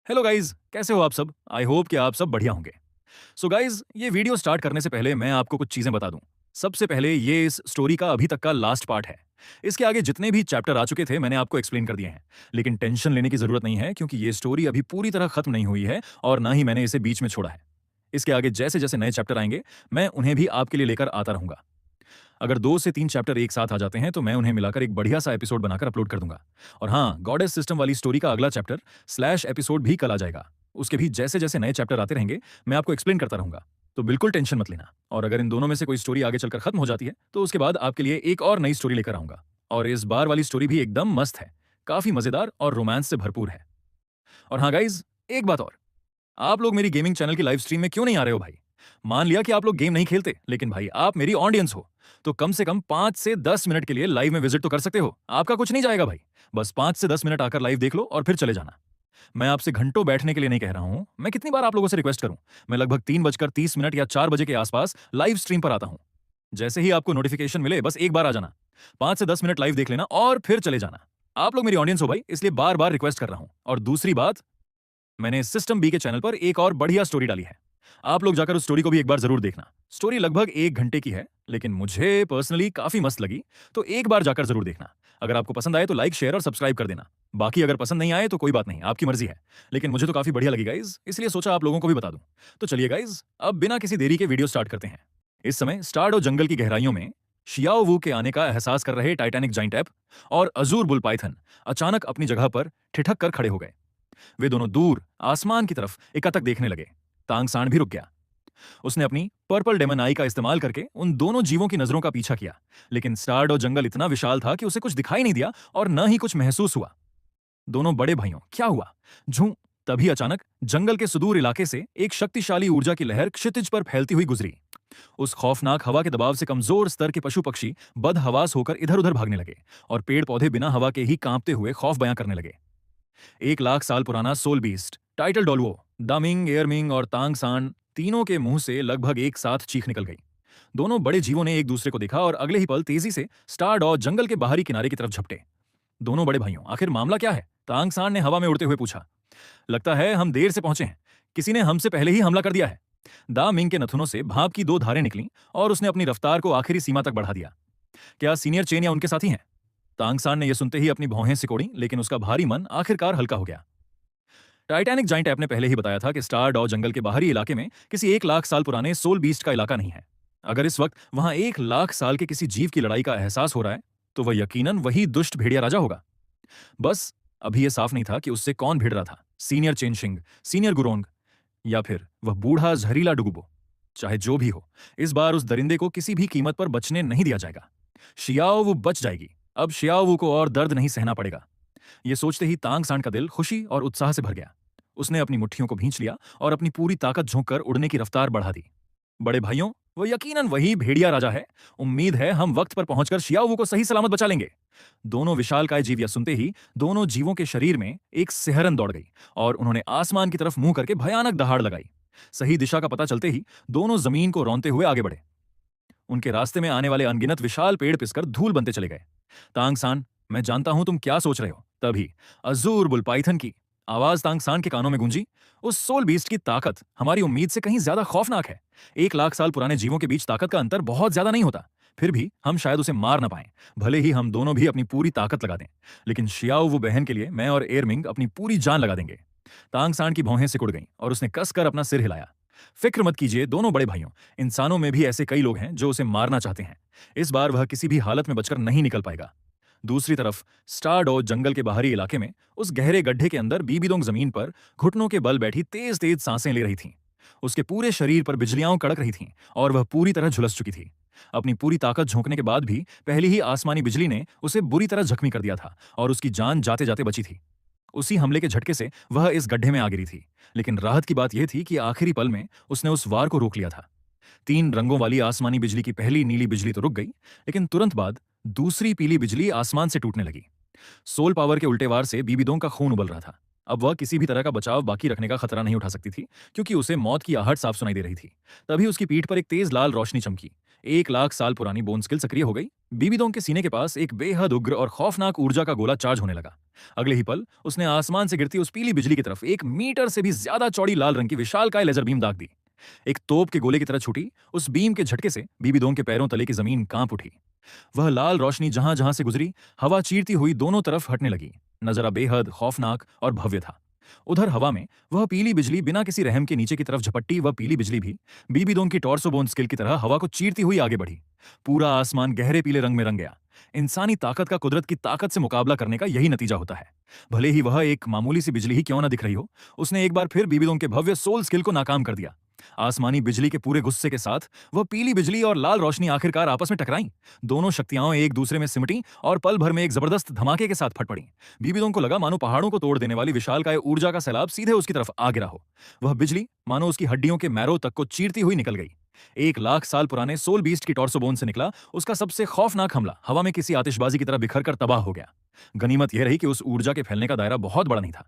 Hello guys, कैसे हो आप सब? आई होप कि आप सब बढ़िया होंगे। सो गाइस, ये वीडियो स्टार्ट करने से पहले मैं आपको कुछ चीजें बता दूं। सबसे पहले ये इस स्टोरी का अभी तक का लास्ट पार्ट है। इसके आगे जितने भी चैप्टर आ चुके थे मैंने आपको एक्सप्लेन कर दिए हैं। लेकिन टेंशन लेने की जरूरत नहीं है क्योंकि ये स्टोरी अभी पूरी तरह खत्म नहीं हुई है और ना ही मैंने इसे बीच में छोड़ा है। इसके आगे जैसे जैसे नए चैप्टर आएंगे मैं उन्हें भी आपके लिए लेकर आता रहूंगा। अगर 2 से 3 चैप्टर एक साथ आ जाते हैं तो मैं उन्हें मिलाकर एक बढ़िया सा एपिसोड बनाकर अपलोड कर दूंगा। और हाँ, गॉडेस सिस्टम वाली स्टोरी का अगला चैप्टर स्लैश एपिसोड भी कल आ जाएगा। उसके भी जैसे जैसे नए चैप्टर आते रहेंगे मैं आपको एक्सप्लेन करता रहूंगा। तो बिल्कुल टेंशन मत लेना। और अगर इन दोनों में से कोई स्टोरी आगे चलकर खत्म हो जाती है तो उसके बाद आपके लिए एक और नई स्टोरी लेकर आऊंगा। और इस बार वाली स्टोरी भी एकदम मस्त है, काफी मजेदार और रोमांस से भरपूर है। और हाँ गाइज, एक बात और, आप लोग मेरी गेमिंग चैनल की लाइव स्ट्रीम में क्यों नहीं आ रहे हो भाई? मान लिया कि आप लोग गेम नहीं खेलते, लेकिन भाई आप मेरी ऑडियंस हो, तो कम से कम 5 से 10 मिनट के लिए लाइव में विजिट तो कर सकते हो। आपका कुछ नहीं जाएगा भाई। बस 5 से 10 मिनट आकर लाइव देख लो और फिर चले जाना। मैं आपसे घंटों बैठने के लिए नहीं कह रहा हूं। मैं कितनी बार आप लोगों से रिक्वेस्ट करूं? मैं लगभग 3:30 या 4 बजे के आसपास लाइव स्ट्रीम पर आता हूं। जैसे ही आपको नोटिफिकेशन मिले बस एक बार आ जाना, 5 से 10 मिनट लाइव देख लेना और फिर चले जाना। आप लोग मेरी ऑडियंस हो भाई, इसलिए बार बार रिक्वेस्ट कर रहा हूं। और दूसरी बात, मैंने सिस्टम बी के चैनल पर एक और बढ़िया स्टोरी डाली है। आप लोग जाकर उस स्टोरी को भी एक बार जरूर देखना। स्टोरी लगभग 1 घंटे की है, लेकिन मुझे पर्सनली काफी मस्त लगी, तो एक बार जाकर जरूर देखना। अगर आपको पसंद आए तो लाइक, शेयर और सब्सक्राइब कर देना। बाकी अगर पसंद नहीं आए तो कोई बात नहीं, आपकी मर्जी है। लेकिन मुझे तो काफी बढ़िया लगी गाइज, इसलिए सोचा आप लोगों को भी बता दूं। तो चलिए गाइज, अब बिना किसी देरी के वीडियो स्टार्ट करते हैं। इस समय स्टार्डो जंगल की गहराइयों में शियाओ वू के आने का एहसास कर रहे टाइटैनिक जाइंट ऐप और अजूर बुल पाइथन अचानक अपनी जगह पर ठिठक कर खड़े हो गए। वे दोनों दूर आसमान की तरफ एकटक देखने लगे। तांग सांड भी रुक गया। उसने अपनी पर्पल डेमन आई का इस्तेमाल करके उन दोनों जीवों की नजरों का पीछा किया, लेकिन स्टार्ड और जंगल इतना विशाल था कि उसे कुछ दिखाई नहीं दिया और न ही कुछ महसूस हुआ। दोनों बड़े भाइयों, क्या हुआ? झू तभी अचानक जंगल के सुदूर इलाके से एक शक्तिशाली ऊर्जा की लहर क्षितिज पर फैलती हुई गुजरी। उस खौफनाक हवा के दबाव से कमजोर स्तर के पशु पक्षी बदहवास होकर इधर उधर भागने लगे और पेड़ पौधे बिना हवा के ही कांपते हुए खौफ बयां करने लगे। 1 लाख साल पुराना सोल बीस्ट टाइटल डोलवो, दामिंग, एयरमिंग और तांग सांड तीनों के मुंह से लगभग एक साथ चीख निकल गई। दोनों बड़े जीवों ने एक दूसरे को देखा और अगले ही पल तेजी से स्टार डॉ जंगल के बाहरी किनारे की तरफ झपटे। दोनों बड़े भाइयों, आखिर मामला क्या है? तांग सांड ने हवा में उड़ते हुए पूछा। लगता है हम देर से पहुंचे हैं। किसी ने हमसे पहले ही हमला कर दिया है। दा मिंग के नथुनों से भाप की 2 धारें निकलीं और उसने अपनी रफ्तार को आखिरी सीमा तक बढ़ा दिया। क्या सीनियर चेन या उनके साथी हैं? तांगसान ने यह सुनते ही अपनी भौहें सिकोड़ी, लेकिन उसका भारी मन आखिरकार हल्का हो गया। टाइटैनिक जाइंट ऐप ने पहले ही बताया था कि स्टार डॉ जंगल के बाहरी इलाके में किसी 1 लाख साल पुराने सोल बीस्ट का इलाका नहीं है। अगर इस वक्त वहां 1 लाख साल के किसी जीव की लड़ाई का एहसास हो रहा है तो वह यकीनन वही दुष्ट भेड़िया राजा होगा। बस अभी यह साफ नहीं था कि उससे कौन भिड़ रहा था, सीनियर चेनशिंग, सीनियर गुरोंग, या फिर वह बूढ़ा जहरीला डुगुबो। चाहे जो भी हो, इस बार उस दरिंदे को किसी भी कीमत पर बचने नहीं दिया जाएगा। शियाओ वो बच जाएगी। अब शियाओ को और दर्द नहीं सहना पड़ेगा। यह सोचते ही तांग सांड का दिल खुशी और उत्साह से भर गया। उसने अपनी मुट्ठियों को भींच लिया और अपनी पूरी ताकत झोंककर उड़ने की रफ्तार बढ़ा दी। बड़े भाइयों, वो यकीनन वही भेड़िया राजा है। उम्मीद है हम वक्त पर पहुंचकर शियाओ को सही सलामत बचा लेंगे। दोनों विशालकाय जीव यह सुनते ही दोनों जीवों के शरीर में एक सिहरन दौड़ गई और उन्होंने आसमान की तरफ मुंह करके भयानक दहाड़ लगाई। सही दिशा का पता चलते ही दोनों जमीन को रौंदते हुए आगे बढ़े। उनके रास्ते में आने वाले अनगिनत विशाल पेड़ पिसकर धूल बनते चले गए। तांग सान, मैं जानता हूं तुम क्या सोच रहे हो। तभी अजूर बुल पाइथन की आवाज तांग सान के कानों में गूंजी। उस सोल बीस्ट की ताकत हमारी उम्मीद से कहीं ज्यादा खौफनाक है। 1 लाख साल पुराने जीवों के बीच ताकत का अंतर बहुत ज्यादा नहीं होता, फिर भी हम शायद उसे मार ना पाएं। भले ही हम दोनों भी अपनी पूरी ताकत लगा दें, लेकिन शियाओ वो बहन के लिए मैं और एयरमिंग अपनी पूरी जान लगा देंगे। तांग सान की भौहें सिकुड़ गईं और उसने कसकर अपना सिर हिलाया। फिक्र मत कीजिए दोनों बड़े भाइयों, इंसानों में भी ऐसे कई लोग हैं जो उसे मारना चाहते हैं। इस बार वह किसी भी हालत में बचकर नहीं निकल पाएगा। दूसरी तरफ स्टारडो जंगल के बाहरी इलाके में उस गहरे गड्ढे के अंदर बीबीदोंग जमीन पर घुटनों के बल बैठी तेज तेज सांसें ले रही थीं। उसके पूरे शरीर पर बिजलियां कड़क रही थीं और वह पूरी तरह झुलस चुकी थी। अपनी पूरी ताकत झोंकने के बाद भी पहली ही आसमानी बिजली ने उसे बुरी तरह जख्मी कर दिया था और उसकी जान जाते जाते बची थी। उसी हमले के झटके से वह इस गड्ढे में आ गिरी थी, लेकिन राहत की बात यह थी कि आखिरी पल में उसने उस वार को रोक लिया था। 3 रंगों वाली आसमानी बिजली की पहली नीली बिजली तो रुक गई, लेकिन तुरंत बाद दूसरी पीली बिजली आसमान से टूटने लगी। सोल पावर के उल्टे वार से बीबीदोंग का खून उबल रहा था। अब वह किसी भी तरह का बचाव बाकी रखने का खतरा नहीं उठा सकती थी, क्योंकि उसे मौत की आहट साफ सुनाई दे रही थी। तभी उसकी पीठ पर एक तेज लाल रोशनी चमकी। 1 लाख साल पुरानी बोन स्किल सक्रिय हो गई। बीबीडोंग के सीने के पास एक बेहद उग्र और खौफनाक ऊर्जा का गोला चार्ज होने लगा। अगले ही पल उसने आसमान से गिरती उस पीली बिजली की तरफ 1 मीटर से भी ज्यादा चौड़ी लाल रंग की विशालकाय लेजर बीम दाग दी। एक तोप के गोले की तरह छूटी उस बीम के झटके से बीबीडोंग के पैरों तले की जमीन कांप उठी। वह लाल रोशनी जहां जहां से गुजरी, हवा चीरती हुई दोनों तरफ हटने लगी। नजारा बेहद खौफनाक और भव्य था। उधर हवा में वह पीली बिजली बिना किसी रहम के नीचे की तरफ झपट्टी, वह पीली बिजली भी बीबीडोंग की टॉर्सो बोन स्किल की तरह हवा को चीरती हुई आगे बढ़ी। पूरा आसमान गहरे पीले रंग में रंग गया। इंसानी ताकत का कुदरत की ताकत से मुकाबला करने का यही नतीजा होता है। भले ही वह एक मामूली सी बिजली ही क्यों ना दिख रही हो, उसने एक बार फिर बीबीडोंग के भव्य सोल स्किल को नाकाम कर दिया। आसमानी बिजली के पूरे गुस्से के साथ वह पीली बिजली और लाल रोशनी आखिरकार आपस में टकराईं। दोनों शक्तियां एक दूसरे में सिमटी और पल भर में एक जबरदस्त धमाके के साथ फट पड़ी। बीबीडोंग को लगा मानो पहाड़ों को तोड़ देने वाली विशालकाय ऊर्जा का सैलाब सीधे उसकी तरफ आ गिरा हो। वह बिजली मानो उसकी हड्डियों के मैरों तक को चीरती हुई निकल गई। 1 लाख साल पुराने सोल बीस्ट की टॉर्सो बोन से निकला उसका सबसे खौफनाक हमला हवा में किसी आतिशबाजी की तरह बिखर कर तबाह हो गया। गनीमत यह रही कि उस ऊर्जा के फैलने का दायरा बहुत बड़ा नहीं था।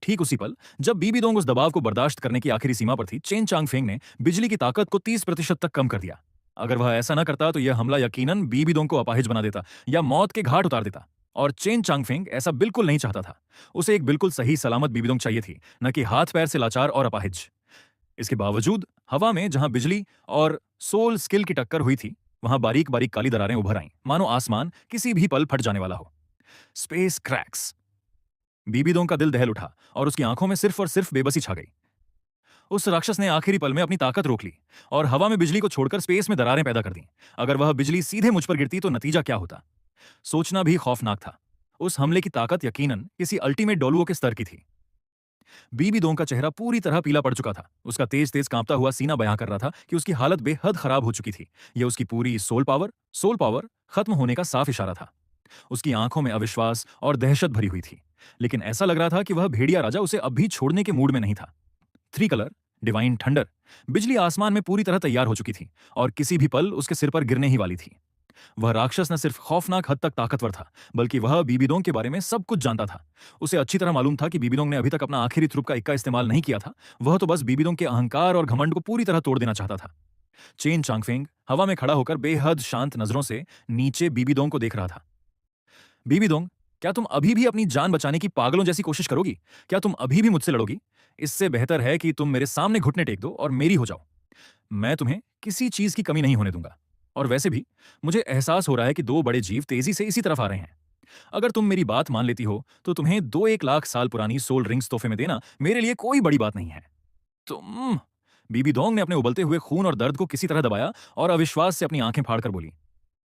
ठीक उसी पल जब बीबीडोंग उस दबाव को बर्दाश्त करने की आखिरी सीमा पर थी, चेन चांगफेंग ने बिजली की ताकत को 30% तक कम कर दिया। अगर वह ऐसा न करता तो यह हमला यकीनन बीबीडोंग को अपाहिज बना देता या मौत के घाट उतार देता। और चेन चांगफेंग ऐसा बिल्कुल नहीं चाहता था। उसे एक बिल्कुल सही सलामत बीबीडोंग चाहिए थी, न कि हाथ पैर से लाचार और अपाहिज। इसके बावजूद हवा में जहां बिजली और सोल स्किल की टक्कर हुई थी, वहां बारीक बारीक काली दरारें उभर आईं, मानो आसमान किसी भी पल फट जाने वाला हो। Space cracks. बीबीडोंग का दिल दहल उठा और उसकी आंखों में सिर्फ और सिर्फ बेबसी छा गई। उस राक्षस ने आखिरी पल में अपनी ताकत रोक ली और हवा में बिजली को छोड़कर स्पेस में दरारें पैदा कर दी। अगर वह बिजली सीधे मुझ पर गिरती तो नतीजा क्या होता, सोचना भी खौफनाक था। उस हमले की ताकत यकीनन किसी अल्टीमेट डोलुओ के स्तर की थी। बीबीडोंग का चेहरा पूरी तरह पीला पड़ चुका था। उसका तेज तेज कांपता हुआ सीना बयां कर रहा था कि उसकी हालत बेहद खराब हो चुकी थी। यह उसकी पूरी सोल पावर खत्म होने का साफ इशारा था। उसकी आंखों में अविश्वास और दहशत भरी हुई थी, लेकिन ऐसा लग रहा था कि वह भेड़िया राजा उसे अब भी छोड़ने के मूड में नहीं था। 3 कलर डिवाइन थंडर। बिजली आसमान में पूरी तरह तैयार हो चुकी थी और किसी भी पल उसके सिर पर गिरने ही वाली थी। वह राक्षस न सिर्फ खौफनाक हद तक ताकतवर था, बल्कि वह बीबीडोंग के बारे में सब कुछ जानता था। उसे अच्छी तरह मालूम था कि बीबीडोंग ने अभी तक अपना आखिरी ट्रुप का इक्का इस्तेमाल नहीं किया था। वह तो बस बीबीडोंग के अहंकार और घमंड को पूरी तरह तोड़ देना चाहता था। चेन चांगफेंग हवा में खड़ा होकर बेहद शांत नजरों से नीचे बीबीडोंग को देख रहा था। बीबीडोंग, क्या तुम अभी भी अपनी जान बचाने की पागलों जैसी कोशिश करोगी? क्या तुम अभी भी मुझसे लड़ोगी? इससे बेहतर है कि तुम मेरे सामने घुटने टेक दो और मेरी हो जाओ। मैं तुम्हें किसी चीज की कमी नहीं होने दूंगा। और वैसे भी मुझे एहसास हो रहा है कि 2 बड़े जीव तेजी से इसी तरफ आ रहे हैं। अगर तुम मेरी बात मान लेती हो तो तुम्हें 1 लाख साल पुरानी सोल रिंग्स तोहफे में देना मेरे लिए कोई बड़ी बात नहीं है। तुम। बीबीडोंग ने अपने उबलते हुए खून और दर्द को किसी तरह दबाया और अविश्वास से अपनी आंखें फाड़कर बोली,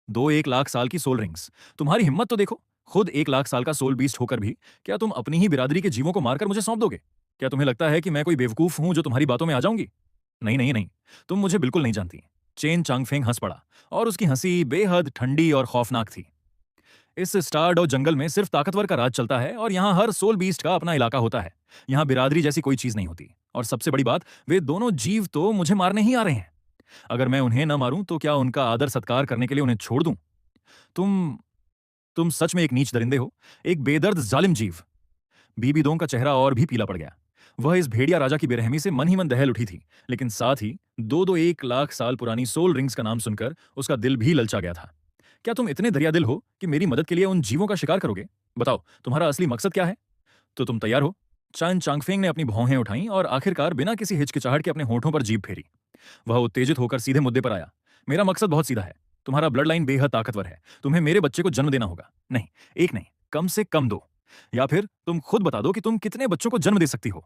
1 लाख साल की सोल रिंग्स? तुम्हारी हिम्मत तो देखो। खुद 1 लाख साल का सोल बीस्ट होकर भी क्या तुम अपनी ही बिरादरी के जीवों को मारकर मुझे सौंप दोगे? क्या तुम्हें लगता है कि मैं कोई बेवकूफ हूं जो तुम्हारी बातों में आ जाऊंगी? नहीं नहीं नहीं, तुम मुझे बिल्कुल नहीं जानती। चेन चांगफेंग हंस पड़ा और उसकी हंसी बेहद ठंडी और खौफनाक थी। इस स्टारडो जंगल में सिर्फ ताकतवर का राज चलता है और यहाँ हर सोल बीस्ट का अपना इलाका होता है। यहाँ बिरादरी जैसी कोई चीज नहीं होती। और सबसे बड़ी बात, वे दोनों जीव तो मुझे मारने ही आ रहे हैं। अगर मैं उन्हें न मारूं तो क्या उनका आदर सत्कार करने के लिए उन्हें छोड़ दूं? तुम तुम सच में एक नीच दरिंदे हो, एक बेदर्द जालिम जीव। बीबीडोंग का चेहरा और भी पीला पड़ गया। वह इस भेड़िया राजा की बेरहमी से मन ही मन दहल उठी थी, लेकिन साथ ही 1 लाख साल पुरानी सोल रिंग्स का नाम सुनकर उसका दिल भी ललचा गया था। क्या तुम इतने दरियादिल हो कि मेरी मदद के लिए उन जीवों का शिकार करोगे? बताओ, तुम्हारा असली मकसद क्या है? तो तुम तैयार हो? चैन चांगफेंग ने अपनी भौहें उठाईं और आखिरकार बिना किसी हिचकिचाहट के अपने होठों पर जीभ फेरी। वह उत्तेजित होकर सीधे मुद्दे पर आया। मेरा मकसद बहुत सीधा है। तुम्हारा ब्लड लाइन बेहद ताकतवर है। तुम्हें मेरे बच्चे को जन्म देना होगा। नहीं, एक नहीं, कम से कम 2। या फिर तुम खुद बता दो कि तुम कितने बच्चों को जन्म दे सकती हो।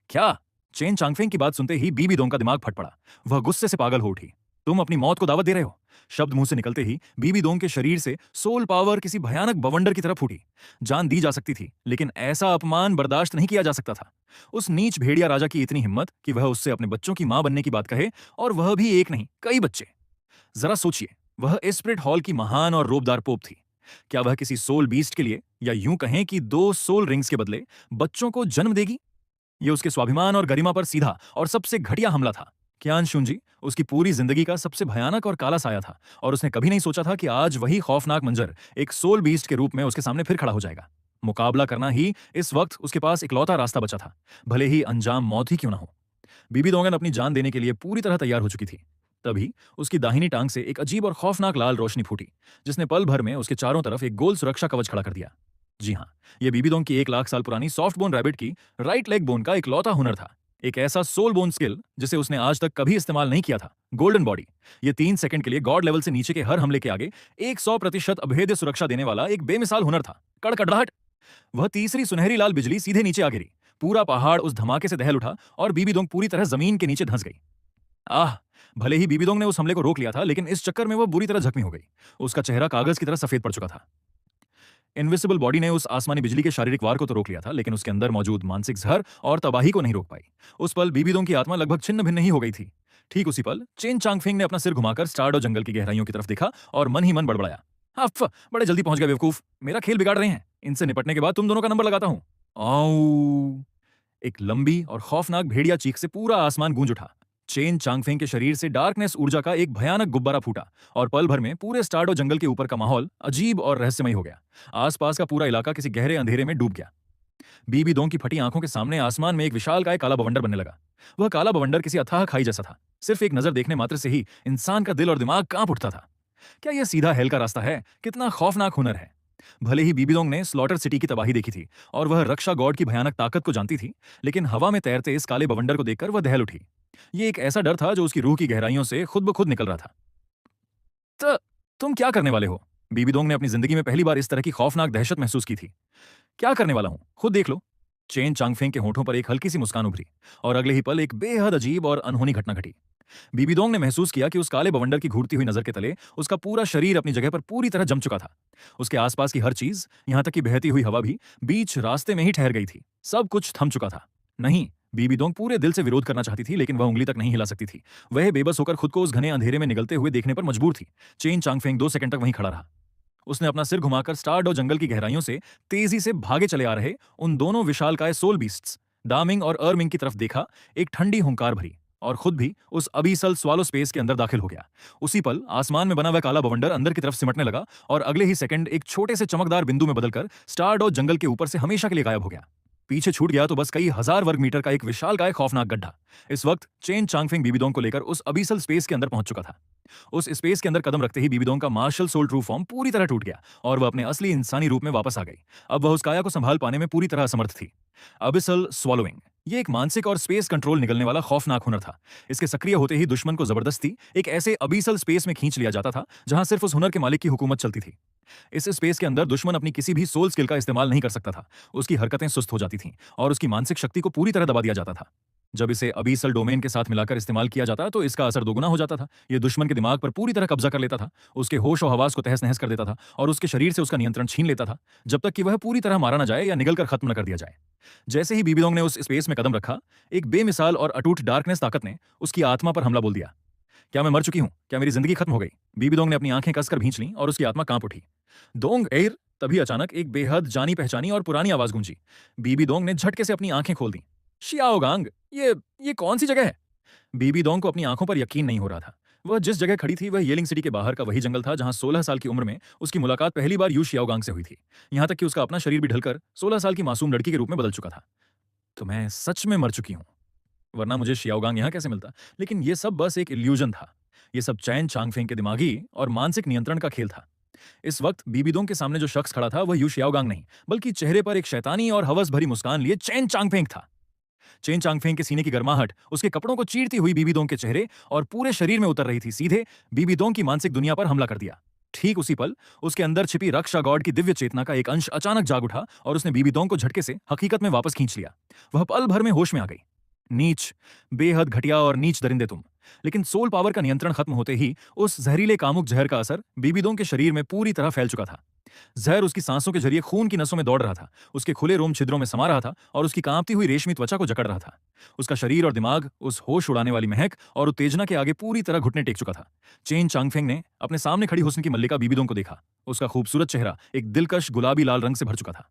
क्या? चेन चांगफेंग की बात सुनते ही बीबीडोंग का दिमाग फट पड़ा। वह गुस्से से पागल हो उठी। तुम अपनी मौत को दावत दे रहे हो? शब्द मुंह से निकलते ही बीबीडोंग के शरीर से सोल पावर किसी भयानक बवंडर की तरह फूटी। जान दी जा सकती थी, लेकिन ऐसा अपमान बर्दाश्त नहीं किया जा सकता था। उस नीच भेड़िया राजा की इतनी हिम्मत कि वह उससे अपने बच्चों की मां बनने की बात कहे, और वह भी एक नहीं, कई बच्चे। जरा सोचिए, वह एस्प्रिट हॉल की महान और रोबदार पोप थी। क्या वह किसी सोल बीस्ट के लिए, या यूं कहें कि 2 सोल रिंग्स के बदले बच्चों को जन्म देगी? यह उसके स्वाभिमान और गरिमा पर सीधा और सबसे घटिया हमला था। कियान शुंजी उसकी पूरी जिंदगी का सबसे भयानक और काला साया था, और उसने कभी नहीं सोचा था कि आज वही खौफनाक मंजर एक सोल बीस्ट के रूप में उसके सामने फिर खड़ा हो जाएगा। मुकाबला करना ही इस वक्त उसके पास इकलौता रास्ता बचा था, भले ही अंजाम मौत ही क्यों ना हो। बीबीडोंग अपनी जान देने के लिए पूरी तरह तैयार हो चुकी थी। तभी उसकी दाहिनी टांग से एक अजीब और खौफनाक लाल रोशनी फूटी, जिसने पल भर में उसके चारों तरफ एक गोल सुरक्षा कवच खड़ा कर दिया। जी हाँ, यह बीबीडोंग की 1 लाख साल पुरानी सॉफ्ट बोन रैबिट की राइट लेग बोन का इकलौता हुनर था। एक ऐसा सोल बोन स्किल जिसे उसने आज तक कभी इस्तेमाल नहीं किया था। Golden body. ये 3 सेकंड के लिए गॉड लेवल से नीचे के हर हमले के आगे 100% अभेद्य सुरक्षा देने वाला एक बेमिसाल हुनर था। कड़कड़ाहट। वह तीसरी सुनहरी लाल बिजली सीधे नीचे आ गिरी। पूरा पहाड़ उस धमाके से दहल उठा और बीबीडोंग पूरी तरह जमीन के नीचे धंस गई। आह। भले ही बीबीडोंग ने उस हमले को रोक लिया था, लेकिन इस चक्कर में वह बुरी तरह जख्मी हो गई। उसका चेहरा कागज की तरह सफेद पड़ चुका था। इनविजिबल बॉडी ने उस आसमानी बिजली के शारीरिक वार को तो रोक लिया था, लेकिन उसके अंदर मौजूद मानसिक जहर और तबाही को नहीं रोक पाई। उस पल बीबीडोंग की आत्मा लगभग छिन्न भिन्न ही हो गई थी। ठीक उसी पल चेन चांगफेंग ने अपना सिर घुमाकर स्टारडो जंगल की गहराइयों की तरफ देखा और मन ही मन बड़बड़ाया। अफ, बड़े जल्दी पहुंच गए बेवकूफ। मेरा खेल बिगाड़ रहे हैं। इनसे निपटने के बाद तुम दोनों का नंबर लगाता हूं। आऊ। एक लंबी और खौफनाक भेड़िया चीख से पूरा आसमान गूंज उठा। चेन चांगफेंग के शरीर से डार्कनेस ऊर्जा का एक भयानक गुब्बारा फूटा और पल भर में पूरे स्टारडो जंगल के ऊपर का माहौल अजीब और रहस्यमय हो गया। आसपास का पूरा इलाका किसी गहरे अंधेरे में डूब गया। बीबीडोंग की फटी आंखों के सामने आसमान में एक विशालकाय काला बवंडर बनने लगा। वह काला बवंडर किसी अथाह खाई जैसा था। सिर्फ एक नजर देखने मात्र से ही इंसान का दिल और दिमाग कांप उठता था। क्या यह सीधा हेल का रास्ता है? कितना खौफनाक हुनर है। भले ही बीबीडोंग ने स्लॉटर सिटी की तबाही देखी थी और वह रक्षा गॉड की भयानक ताकत को जानती थी, लेकिन हवा में तैरते इस काले बवंडर को देखकर वह दहल उठी। ये एक ऐसा डर था जो उसकी रूह की गहराइयों से खुद ब खुद निकल रहा था। तुम क्या करने वाले हो? बीबीडोंग ने अपनी जिंदगी में पहली बार इस तरह की खौफनाक दहशत महसूस की थी। क्या करने वाला हूं? खुद देख लो। चेन चांगफेंग के होठों पर एक हल्की सी मुस्कान उभरी और अगले ही पल एक बेहद अजीब और अनहोनी घटना घटी। बीबीडोंग ने महसूस किया कि उस काले बवंडर की घूरती हुई नजर के तले उसका पूरा शरीर अपनी जगह पर पूरी तरह जम चुका था। उसके आसपास की हर चीज, यहां तक कि बहती हुई हवा भी, बीच रास्ते में ही ठहर गई थी। सब कुछ थम चुका था। नहीं, बीबीडोंग पूरे दिल से विरोध करना चाहती थी, लेकिन वह उंगली तक नहीं हिला सकती थी। वह बेबस होकर खुद को उस घने अंधेरे में निगलते हुए देखने पर मजबूर थी। चेन चांगफेंग 2 सेकंड तक वहीं खड़ा रहा। उसने अपना सिर घुमाकर स्टारडो जंगल की गहराइयों से तेजी से भागे चले आ रहे उन दोनों विशालकाय सोल बीस्ट्स दामिंग और अर्मिंग की तरफ देखा। एक ठंडी हुंकार भरी और खुद भी उस अबीसल स्वालो स्पेस के अंदर दाखिल हो गया। उसी पल आसमान में बना हुआ काला बवंडर अंदर की तरफ सिमटने लगा और अगले ही सेकंड एक छोटे से चमकदार बिंदु में बदलकर स्टारडो जंगल के ऊपर से हमेशा के लिए गायब हो गया। पीछे छूट गया तो बस कई हजार वर्ग मीटर का एक विशालकाय खौफनाक गड्ढा। इस वक्त चेन चांगफेंग बीबीडोंग को लेकर उस अबीसल स्पेस के अंदर पहुंच चुका था। उस स्पेस के अंदर कदम रखते ही बीबीडोंग का मार्शल सोल ट्रू फॉर्म पूरी तरह टूट गया और वह अपने असली इंसानी रूप में वापस आ गई। अब वह उस काया को संभाल पाने में पूरी तरह असमर्थ थी। अबिसल स्वॉलोइंग। ये एक मानसिक और स्पेस कंट्रोल निगलने वाला खौफनाक हुनर था। इसके सक्रिय होते ही दुश्मन को जबरदस्ती एक ऐसे अबीसल स्पेस में खींच लिया जाता था जहां सिर्फ उस हुनर के मालिक की हुकूमत चलती थी। इस स्पेस के अंदर दुश्मन अपनी किसी भी सोल स्किल का इस्तेमाल नहीं कर सकता था। उसकी हरकतें सुस्त हो जाती थीं और उसकी मानसिक शक्ति को पूरी तरह दबा दिया जाता था। जब इसे अबीसल डोमेन के साथ मिलाकर इस्तेमाल किया जाता तो इसका असर दोगुना हो जाता था। यह दुश्मन के दिमाग पर पूरी तरह कब्जा कर लेता था, उसके होश और हवास को तहस नहस कर देता था और उसके शरीर से उसका नियंत्रण छीन लेता था, जब तक कि वह पूरी तरह मारा न जाए या निगल कर खत्म न कर दिया जाए। जैसे ही बीबीडोंग ने उस स्पेस में कदम रखा, एक बेमिसाल और अटूट डार्कनेस ताकत ने उसकी आत्मा पर हमला बोल दिया। क्या मैं मर चुकी हूं? क्या मेरी जिंदगी खत्म हो गई? बीबीडोंग ने अपनी आंखें कसकर भींच लीं और उसकी आत्मा कांप उठी। दोंग एयर। तभी अचानक एक बेहद जानी पहचानी और पुरानी आवाज गूंजी। बीबीडोंग ने झटके से अपनी आंखें खोल दी। शियाओगांग, ये कौन सी जगह है? बीबीडोंग को अपनी आंखों पर यकीन नहीं हो रहा था। वह जिस जगह खड़ी थी वह येलिंग सिटी के बाहर का वही जंगल था जहां 16 साल की उम्र में उसकी मुलाकात पहली बार यू शियाओगांग से हुई थी। यहां तक कि उसका अपना शरीर भी ढलकर 16 साल की मासूम लड़की के रूप में बदल चुका था। तो मैं सच में मर चुकी हूं, वरना मुझे शियाओगांग यहां कैसे मिलता? लेकिन यह सब बस एक इल्यूजन था। यह सब चैन चांगफेंग के दिमागी और मानसिक नियंत्रण का खेल था। इस वक्त बीबीडोंग के सामने जो शख्स खड़ा था वह यू शियाओगांग नहीं, बल्कि चेहरे पर एक शैतानी और हवस भरी मुस्कान लिए चेन चांगफेंग था। चेन चांगफेंग के सीने की गर्माहट उसके कपड़ों को चीरती हुई बीबीडोंग के चेहरे और पूरे शरीर में उतर रही थी, सीधे बीबीडोंग की मानसिक दुनिया पर हमला कर दिया। ठीक उसी पल उसके अंदर छिपी रक्षा गॉड की दिव्य चेतना का एक अंश अचानक जाग उठा और उसने बीबीडोंग को झटके से हकीकत में वापस खींच लिया। वह पल भर में होश में आ गई। नीच, बेहद घटिया और नीच दरिंदे तुम। लेकिन सोल पावर का नियंत्रण खत्म होते ही उस जहरीले कामुक जहर का असर बीबीडोंग के शरीर में पूरी तरह फैल चुका था। जहर उसकी सांसों के जरिए खून की नसों में दौड़ रहा था, उसके खुले रोम छिद्रों में समा रहा था और उसकी कांपती हुई रेशमी त्वचा को जकड़ रहा था। उसका शरीर और दिमाग उस होश उड़ाने वाली महक और उत्तेजना के आगे पूरी तरह घुटने टेक चुका था। चेन चांगफेंग ने अपने सामने खड़ी हुस्न की मल्लिका बीबीडोंग को देखा। उसका खूबसूरत चेहरा एक दिलकश गुलाबी लाल रंग से भर चुका था।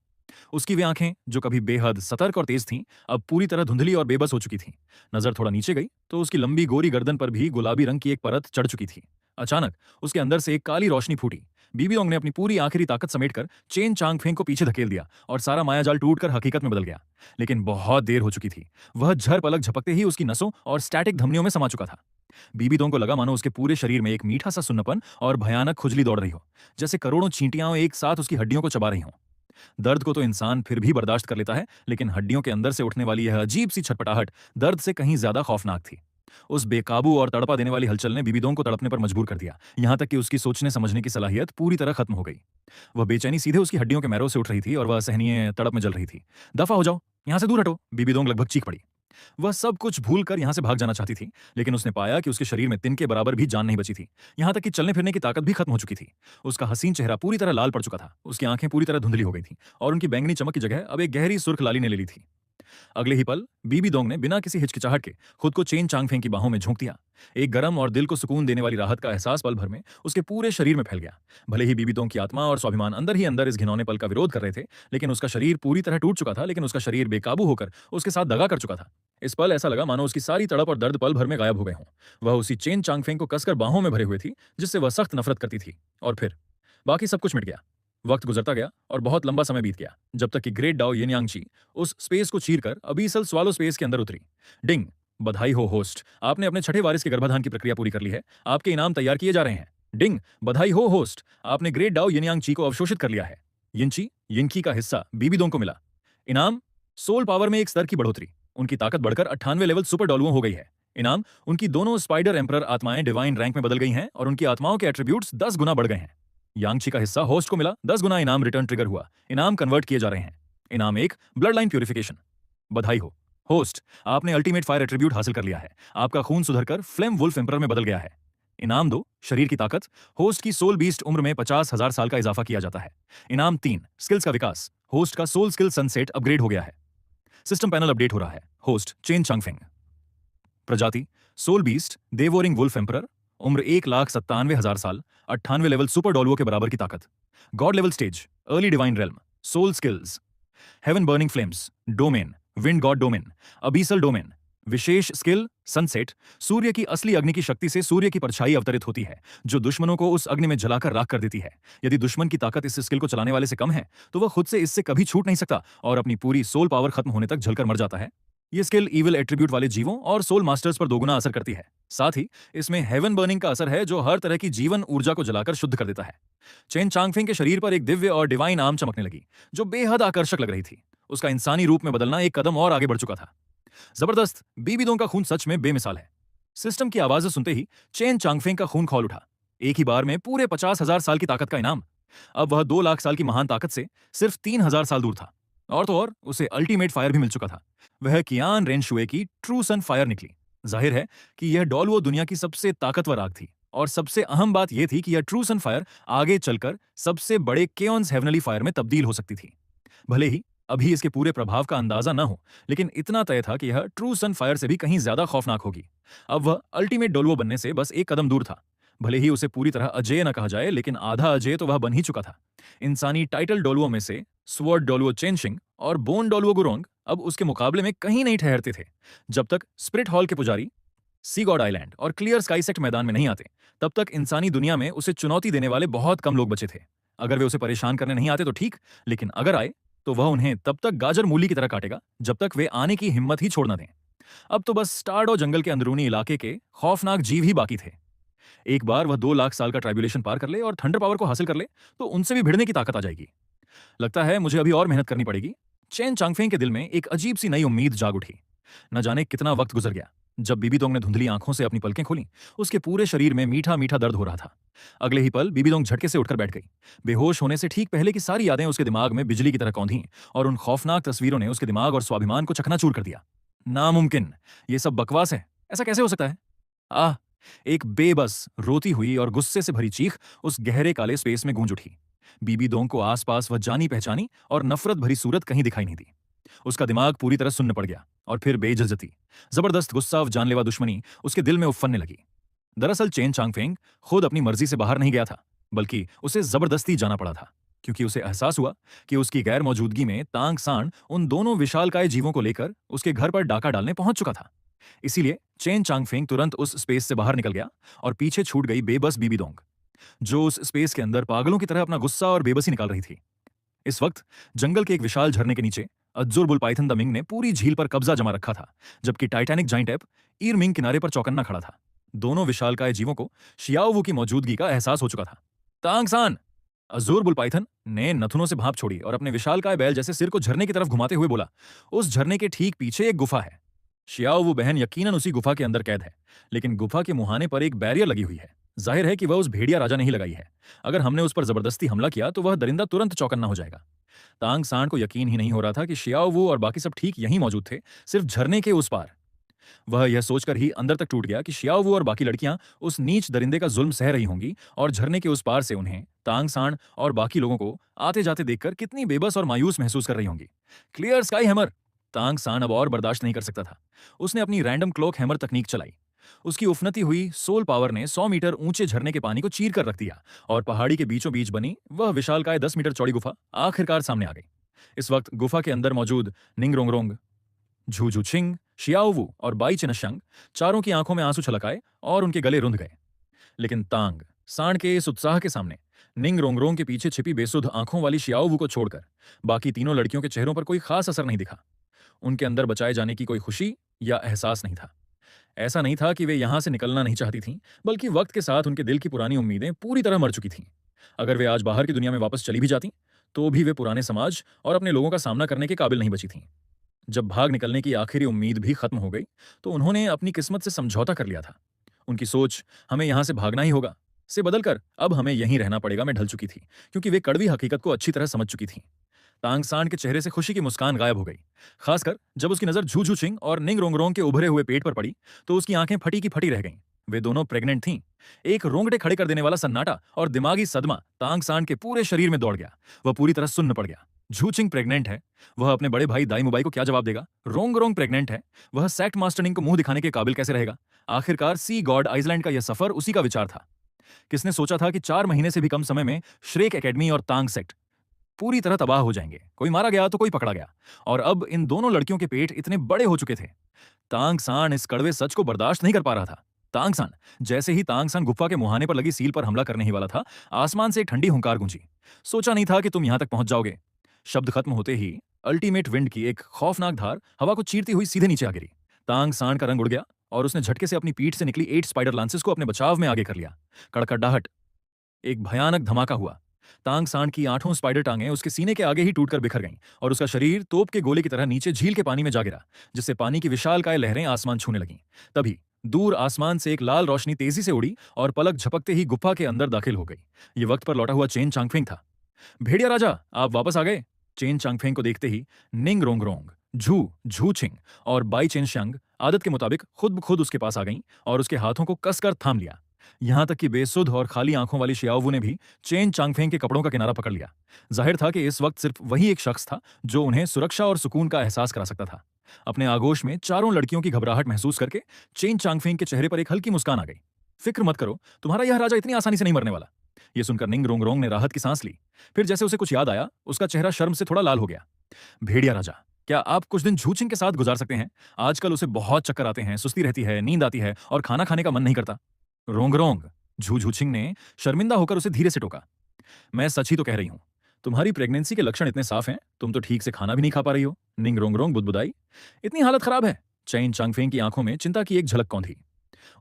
उसकी वे आंखें, जो कभी बेहद सतर्क और तेज थीं, अब पूरी तरह धुंधली और बेबस हो चुकी थीं। नजर थोड़ा नीचे गई तो उसकी लंबी गोरी गर्दन पर भी गुलाबी रंग की एक परत चढ़ चुकी थी। अचानक उसके अंदर से एक काली रोशनी फूटी। बीबीडोंग ने अपनी पूरी आखिरी ताकत समेटकर चेन चांगफेंग को पीछे धकेल दिया और सारा मायाजाल टूटकर हकीकत में बदल गया। लेकिन बहुत देर हो चुकी थी। वह झर पलक झपकते ही उसकी नसों और स्टैटिक धमनियों में समा चुका था। बीबी दोंग को लगा मानो उसके पूरे शरीर में एक मीठा सा सुन्नपन और भयानक खुजली दौड़ रही हो, जैसे करोड़ों चींटियां एक साथ उसकी हड्डियों को चबा रही हों। दर्द को तो इंसान फिर भी बर्दाश्त कर लेता है, लेकिन हड्डियों के अंदर से उठने वाली यह अजीब सी छटपटाहट दर्द से कहीं ज्यादा खौफनाक थी। उस बेकाबू और तड़पा देने वाली हलचल ने बीबी दोंग को तड़पने पर मजबूर कर दिया, यहां तक कि उसकी सोचने समझने की सलाहियत पूरी तरह खत्म हो गई। वह बेचैनी सीधे उसकी हड्डियों के मैरों से उठ रही थी और वह असहनीय तड़प में जल रही थी। दफा हो जाओ, यहां से दूर हटो, बीबी दोंग लगभग चीख पड़ी। वह सब कुछ भूलकर यहां से भाग जाना चाहती थी, लेकिन उसने पाया कि उसके शरीर में तिनके बराबर भी जान नहीं बची थी। यहां तक कि चलने फिरने की ताकत भी खत्म हो चुकी थी। उसका हसीन चेहरा पूरी तरह लाल पड़ चुका था, उसकी आंखें पूरी तरह धुंधली हो गई थीं और उनकी बैंगनी चमक की जगह अब एक गहरी सुर्ख लाली ने ले ली थी। अगले ही पल बीबी दोंग ने बिना किसी हिचकिचाहट के खुद को चेन चांगफेंग की बाहों में झोंक दिया। एक गर्म और दिल को सुकून देने वाली राहत का एहसास पल भर में उसके पूरे शरीर में फैल गया। भले ही बीबी दोंग की आत्मा और स्वाभिमान अंदर ही अंदर इस घिनौने पल का विरोध कर रहे थे, लेकिन उसका शरीर पूरी तरह टूट चुका था, लेकिन उसका शरीर बेकाबू होकर उसके साथ दगा कर चुका था। इस पल ऐसा लगा मानो उसकी सारी तड़प और दर्द पल भर में गायब हो गए हों। वह उसी चेन चांगफेंग को कसकर बाहों में भरे हुए थी, जिससे वह सख्त नफरत करती थी। और फिर बाकी सब कुछ मिट गया। वक्त गुजरता गया और बहुत लंबा समय बीत गया, जब तक कि ग्रेट डाओ यिनयांगची उस स्पेस को चीरकर अबीसल स्वालो स्पेस के अंदर उतरी। डिंग, बधाई हो होस्ट, आपने अपने छठे वारिस के गर्भाधान की प्रक्रिया पूरी कर ली है। आपके इनाम तैयार किए जा रहे हैं। डिंग, बधाई हो होस्ट, आपने ग्रेट डाओ यिनयांगची को अवशोषित कर लिया है। यिनची, यिनकी का हिस्सा बीबी दोंग को मिला। इनाम, सोल पावर में एक स्तर की बढ़ोतरी, उनकी ताकत बढ़कर 98 लेवल सुपर डॉलुओं हो गई है। इनाम, उनकी दोनों स्पाइडर एम्परर आत्माएं डिवाइन रैंक में बदल गई हैं और उनकी आत्माओं के एट्रीब्यूट्स 10 गुना बढ़ गए हैं। यांगची का हिस्सा होस्ट को मिला, 10 गुना इनाम रिटर्न ट्रिगर हुआ। इनाम कन्वर्ट किए जा रहे हैं। इनाम एक, ब्लड लाइन प्यूरिफिकेशन। बधाई हो होस्ट, आपने अल्टीमेट फायर एट्रीब्यूट हासिल कर लिया है। आपका खून सुधरकर फ्लेम वुल्फ एम्परर में बदल गया है। इनाम दो, शरीर की ताकत, होस्ट की सोल बीस्ट उम्र में 50,000 साल का इजाफा किया जाता है। इनाम तीन, स्किल्स का विकास, होस्ट का सोल स्किल सनसेट अपग्रेड हो गया है। सिस्टम पैनल अपडेट हो रहा है। Host chain Changfeng. प्रजाति सोल बीस्ट देवोरिंग वुल्फ एम्परर, उम्र 1,97,000 साल, 98 लेवल सुपर डॉलुओं के बराबर की ताकत। God level stage, early divine realm, soul skills, heaven burning flames, domain, wind god domain, abyssal domain, विशेष स्किल सनसेट, सूर्य की असली अग्नि की शक्ति से सूर्य की परछाई अवतरित होती है, जो दुश्मनों को उस अग्नि में जलाकर राख कर देती है। यदि दुश्मन की ताकत इस स्किल को चलाने वाले से कम है, तो वह खुद से इससे कभी छूट नहीं सकता और अपनी पूरी सोल पावर खत्म होने तक जलकर मर जाता है। यह स्किल ईविल एट्रीब्यूट वाले जीवों और सोल मास्टर्स पर दोगुना असर करती है। साथ ही इसमें हेवन बर्निंग का असर है, जो हर तरह की जीवन ऊर्जा को जलाकर शुद्ध कर देता है। चेन चांगफेंग के शरीर पर एक दिव्य और डिवाइन आर्म चमकने लगी, जो बेहद आकर्षक लग रही थी। उसका इंसानी रूप में बदलना एक कदम और आगे बढ़ चुका था। जबरदस्त, बीबी दोंग का खून सच में बेमिसाल है। सिस्टम की आवाज सुनते ही चेन चांगफेंग का खून खौल उठा। एक ही बार में पूरे 50,000 साल की ताकत का इनाम। अब वह 2 लाख साल की महान ताकत से सिर्फ 3,000 साल दूर था। और तो और उसे अल्टीमेट फायर भी मिल चुका था। वह कियान रेनशुए की ट्रू सन फायर निकली। जाहिर है कि यह डॉलुओ दुनिया की सबसे ताकतवर आग थी, और सबसे अहम बात यह थी कि यह ट्रू सन फायर आगे चलकर सबसे बड़े केओन्स हेवनली फायर में तब्दील हो सकती थी। भले ही अभी इसके पूरे प्रभाव का अंदाजा न हो, लेकिन इतना तय था कि यह ट्रू सन फायर से भी कहीं ज्यादा खौफनाक होगी। अब वह अल्टीमेट डोलुओ बनने से बस एक कदम दूर था। भले ही उसे पूरी तरह अजेय न कहा जाए, लेकिन आधा अजेय तो वह बन ही चुका था। इंसानी टाइटल डोलुओं में से स्वर्ड डोलुओ चेनशिंग और बोन डोलुओ गुरोंग अब उसके मुकाबले में कहीं नहीं ठहरते थे। जब तक स्पिरिट हॉल के पुजारी सी गॉड आइलैंड और क्लियर स्काई सेक्ट मैदान में नहीं आते, तब तक इंसानी दुनिया में उसे चुनौती देने वाले बहुत कम लोग बचे थे। अगर वे उसे परेशान करने नहीं आते तो ठीक, लेकिन अगर आए तो वह उन्हें तब तक गाजर मूली की तरह काटेगा जब तक वे आने की हिम्मत ही छोड़ न दें। अब तो बस स्टारडो जंगल के अंदरूनी इलाके के खौफनाक जीव ही बाकी थे। एक बार वह 2 लाख साल का ट्राइबुलेशन पार कर ले और थंडर पावर को हासिल कर ले, तो उनसे भी भिड़ने की ताकत आ जाएगी। लगता है मुझे अभी और मेहनत करनी पड़ेगी। चेन चांगफेंग के दिल में एक अजीब सी नई उम्मीद जाग उठी। न जाने कितना वक्त गुजर गया। जब बीबी दोंग ने धुंधली आंखों से अपनी पलकें खोली, उसके पूरे शरीर में मीठा मीठा दर्द हो रहा था। अगले ही पल बीबी दोंग झटके से उठकर बैठ गई। बेहोश होने से ठीक पहले की सारी यादें उसके दिमाग में बिजली की तरह कौंधीं और उन खौफनाक तस्वीरों ने उसके दिमाग और स्वाभिमान को चकनाचूर कर दिया। नामुमकिन, ये सब बकवास है, ऐसा कैसे हो सकता है? आह! एक बेबस, रोती हुई और गुस्से से भरी चीख उस गहरे काले स्पेस में गूंज उठी। बीबी दोंग को आसपास वह जानी पहचानी और नफरत भरी सूरत कहीं दिखाई नहीं दी। उसका दिमाग पूरी तरह सुन्न पड़ गया और फिर बेइज्जती, जबरदस्त गुस्सा और जानलेवा दुश्मनी उसके दिल में उफनने लगी। दरअसल चेन चांगफेंग खुद अपनी मर्जी से बाहर नहीं गया था, बल्कि उसे जबरदस्ती जाना पड़ा था, क्योंकि उसे एहसास हुआ कि उसकी गैर मौजूदगी में तांग सांड उन दोनों विशालकाय जीवों को लेकर उसके घर पर डाका डालने पहुंच चुका था। इसीलिए चेन चांगफेंग तुरंत उस स्पेस से बाहर निकल गया और पीछे छूट गई बेबस बीबी दोंग, जो उस स्पेस के अंदर पागलों की तरह अपना गुस्सा और बेबसी निकाल रही थी। इस वक्त जंगल के एक विशाल झरने के नीचे अज्जुर बुल पाइथन द मिंग ने पूरी झील पर कब्जा जमा रखा था, जबकि टाइटैनिक जाइंट एप ईर मिंग किनारे पर चौकन्ना खड़ा था। दोनों विशालकाय जीवों को शियाओवू की मौजूदगी का एहसास हो चुका था। तांग सान! अजूर बुल पाइथन ने नथुनों से भाप छोड़ी और अपने विशालकाय बैल जैसे सिर को झरने की तरफ घुमाते हुए बोला, उस झरने के ठीक पीछे एक गुफा है। शियाओवू बहन यकीनन उसी गुफा के अंदर कैद है, लेकिन गुफा के मुहाने पर एक बैरियर लगी हुई है। जाहिर है कि वह उस भेड़िया राजा ने ही लगाई है। अगर हमने उस पर जबरदस्ती हमला किया तो वह दरिंदा तुरंत चौकन्ना हो जाएगा। तांग सांड को यकीन ही नहीं हो रहा था कि शियाओवू और बाकी सब ठीक यहीं मौजूद थे, सिर्फ झरने के उस पार। वह यह सोचकर ही अंदर तक टूट गया कि शियाओवू और बाकी लड़कियां उस नीच दरिंदे का जुल्म सह रही होंगी और झरने के उस पार से उन्हें, तांग सांड और बाकी लोगों को आते जाते देखकर कितनी बेबस और मायूस महसूस कर रही होंगी। Clear sky hammer! तांग सांड अब और बर्दाश्त नहीं कर सकता था। उसने अपनी रैंडम क्लॉक हैमर तकनीक चलाई। उसकी उफनती हुई सोल पावर ने 100 मीटर ऊंचे झरने के पानी को चीर कर रख दिया और पहाड़ी के बीचों बीच बनी वह विशालकाय 10 मीटर चौड़ी गुफा आखिरकार सामने आ गई। इस वक्त गुफा के अंदर मौजूद निंगरोंगरोंग, झूझूछिंग, शियाओवू और बाई चिनशंग चारों की आंखों में आंसू छलक आए और उनके गले रुंध गए। लेकिन तांग सांड के इस उत्साह के सामने निंग रोंगरोंग के पीछे छिपी बेसुध आंखों वाली शियाओवू को छोड़कर बाकी तीनों लड़कियों के चेहरों पर कोई खास असर नहीं दिखा। उनके अंदर बचाए जाने की कोई खुशी या एहसास नहीं था। ऐसा नहीं था कि वे यहां से निकलना नहीं चाहती थीं, बल्कि वक्त के साथ उनके दिल की पुरानी उम्मीदें पूरी तरह मर चुकी थीं। अगर वे आज बाहर की दुनिया में वापस चली भी जाती तो भी वे पुराने समाज और अपने लोगों का सामना करने के काबिल नहीं बची थीं। जब भाग निकलने की आखिरी उम्मीद भी खत्म हो गई तो उन्होंने अपनी किस्मत से समझौता कर लिया था। उनकी सोच हमें यहां से भागना ही होगा से बदलकर अब हमें यहीं रहना पड़ेगा में ढल चुकी थी, क्योंकि वे कड़वी हकीकत को अच्छी तरह समझ चुकी थीं। तांग सांड के चेहरे से खुशी की मुस्कान गायब हो गई, खासकर जब उसकी नजर झू झूछिंग और निंग रोंगरोंग के उभरे हुए पेट पर पड़ी तो उसकी आंखें फटी की फटी रह गईं। वे दोनों प्रेग्नेंट थीं। एक रोंगटे खड़े कर देने वाला सन्नाटा और दिमागी सदमा तांग सांड के पूरे शरीर में दौड़ गया। वह पूरी तरह सुन्न पड़ गया। झूचिंग प्रेग्नेंट है, वह अपने बड़े भाई दाई मुबाई को क्या जवाब देगा? रोंगरोंग प्रेग्नेंट है, वह सेक्ट मास्टरनिंग को मुंह दिखाने के काबिल कैसे रहेगा? आखिरकार सी गॉड आइसलैंड का यह सफर उसी का विचार था। किसने सोचा था कि 4 महीने से भी कम समय में श्रेक एकेडमी और तांग सेक्ट पूरी तरह तबाह हो जाएंगे। कोई मारा गया तो कोई पकड़ा गया, और अब इन दोनों लड़कियों के पेट इतने बड़े हो चुके थे। तांग सांड इस कड़वे सच को बर्दाश्त नहीं कर पा रहा था। तांग सांड, जैसे ही तांग सांड गुफा के मुहाने पर लगी सील पर हमला करने ही वाला था, आसमान से एक ठंडी हुंकार गूंजी। सोचा नहीं था कि तुम यहां तक पहुंच जाओगे। शब्द खत्म होते ही अल्टीमेट विंड की एक खौफनाक धार हवा को चीरती हुई सीधे नीचे आ गिरी। तांग सांड का रंग उड़ गया और उसने झटके से अपनी पीठ से निकली 8 स्पाइडर लांसेस को अपने बचाव में आगे कर लिया। कड़कड़ाहट, एक भयानक धमाका हुआ। तांग सांड की 8 स्पाइडर टांगें उसके सीने के आगे ही टूटकर बिखर गईं और उसका शरीर तोप के गोले की तरह नीचे झील के पानी में जा गिरा, जिससे पानी की विशालकाय लहरें आसमान छूने लगीं। तभी दूर आसमान से एक लाल रोशनी तेजी से उड़ी और पलक झपकते ही गुफा के अंदर दाखिल हो गई। ये वक्त पर लौटा हुआ चेन चांगफेंग था। भेड़िया राजा, आप वापस आ गए। चेन चांगफेंग को देखते ही निंग रोंगरोंग, झू झूछिंग और बाई चेनशंग आदत के मुताबिक खुद ब खुद उसके पास आ गईं और उसके हाथों को कसकर थाम लिया। यहां तक कि बेसुध और खाली आंखों वाली शियाओवू ने भी चेन चांगफेंग के कपड़ों का किनारा पकड़ लिया। जाहिर था कि इस वक्त सिर्फ वही एक शख्स था जो उन्हें सुरक्षा और सुकून का एहसास करा सकता था। अपने आगोश में चारों लड़कियों की घबराहट महसूस करके चेन चांगफेंग के चेहरे पर एक हल्की मुस्कान आ गई। फिक्र मत करो, तुम्हारा यह राजा इतनी आसानी से नहीं मरने वाला। यह सुनकर निंग रोंगरोंग ने राहत की सांस ली। फिर जैसे उसे कुछ याद आया, उसका चेहरा शर्म से थोड़ा लाल हो गया। भेड़िया राजा, क्या आप कुछ दिन झूचिंग के साथ गुजार सकते हैं? आजकल उसे बहुत चक्कर आते हैं, सुस्ती रहती है, नींद आती है और खाना खाने का मन नहीं करता। रोंगरोंग, झूझूछिंग ने शर्मिंदा होकर उसे धीरे से टोका। मैं सच ही तो कह रही हूं। तुम्हारी प्रेगनेंसी के लक्षण इतने साफ हैं, तुम तो ठीक से खाना भी नहीं खा पा रही हो। निंग रोंगरोंग बुदबुदाई। इतनी हालत खराब है? चेन चांगफेंग की आंखों में चिंता की एक झलक कौंधी।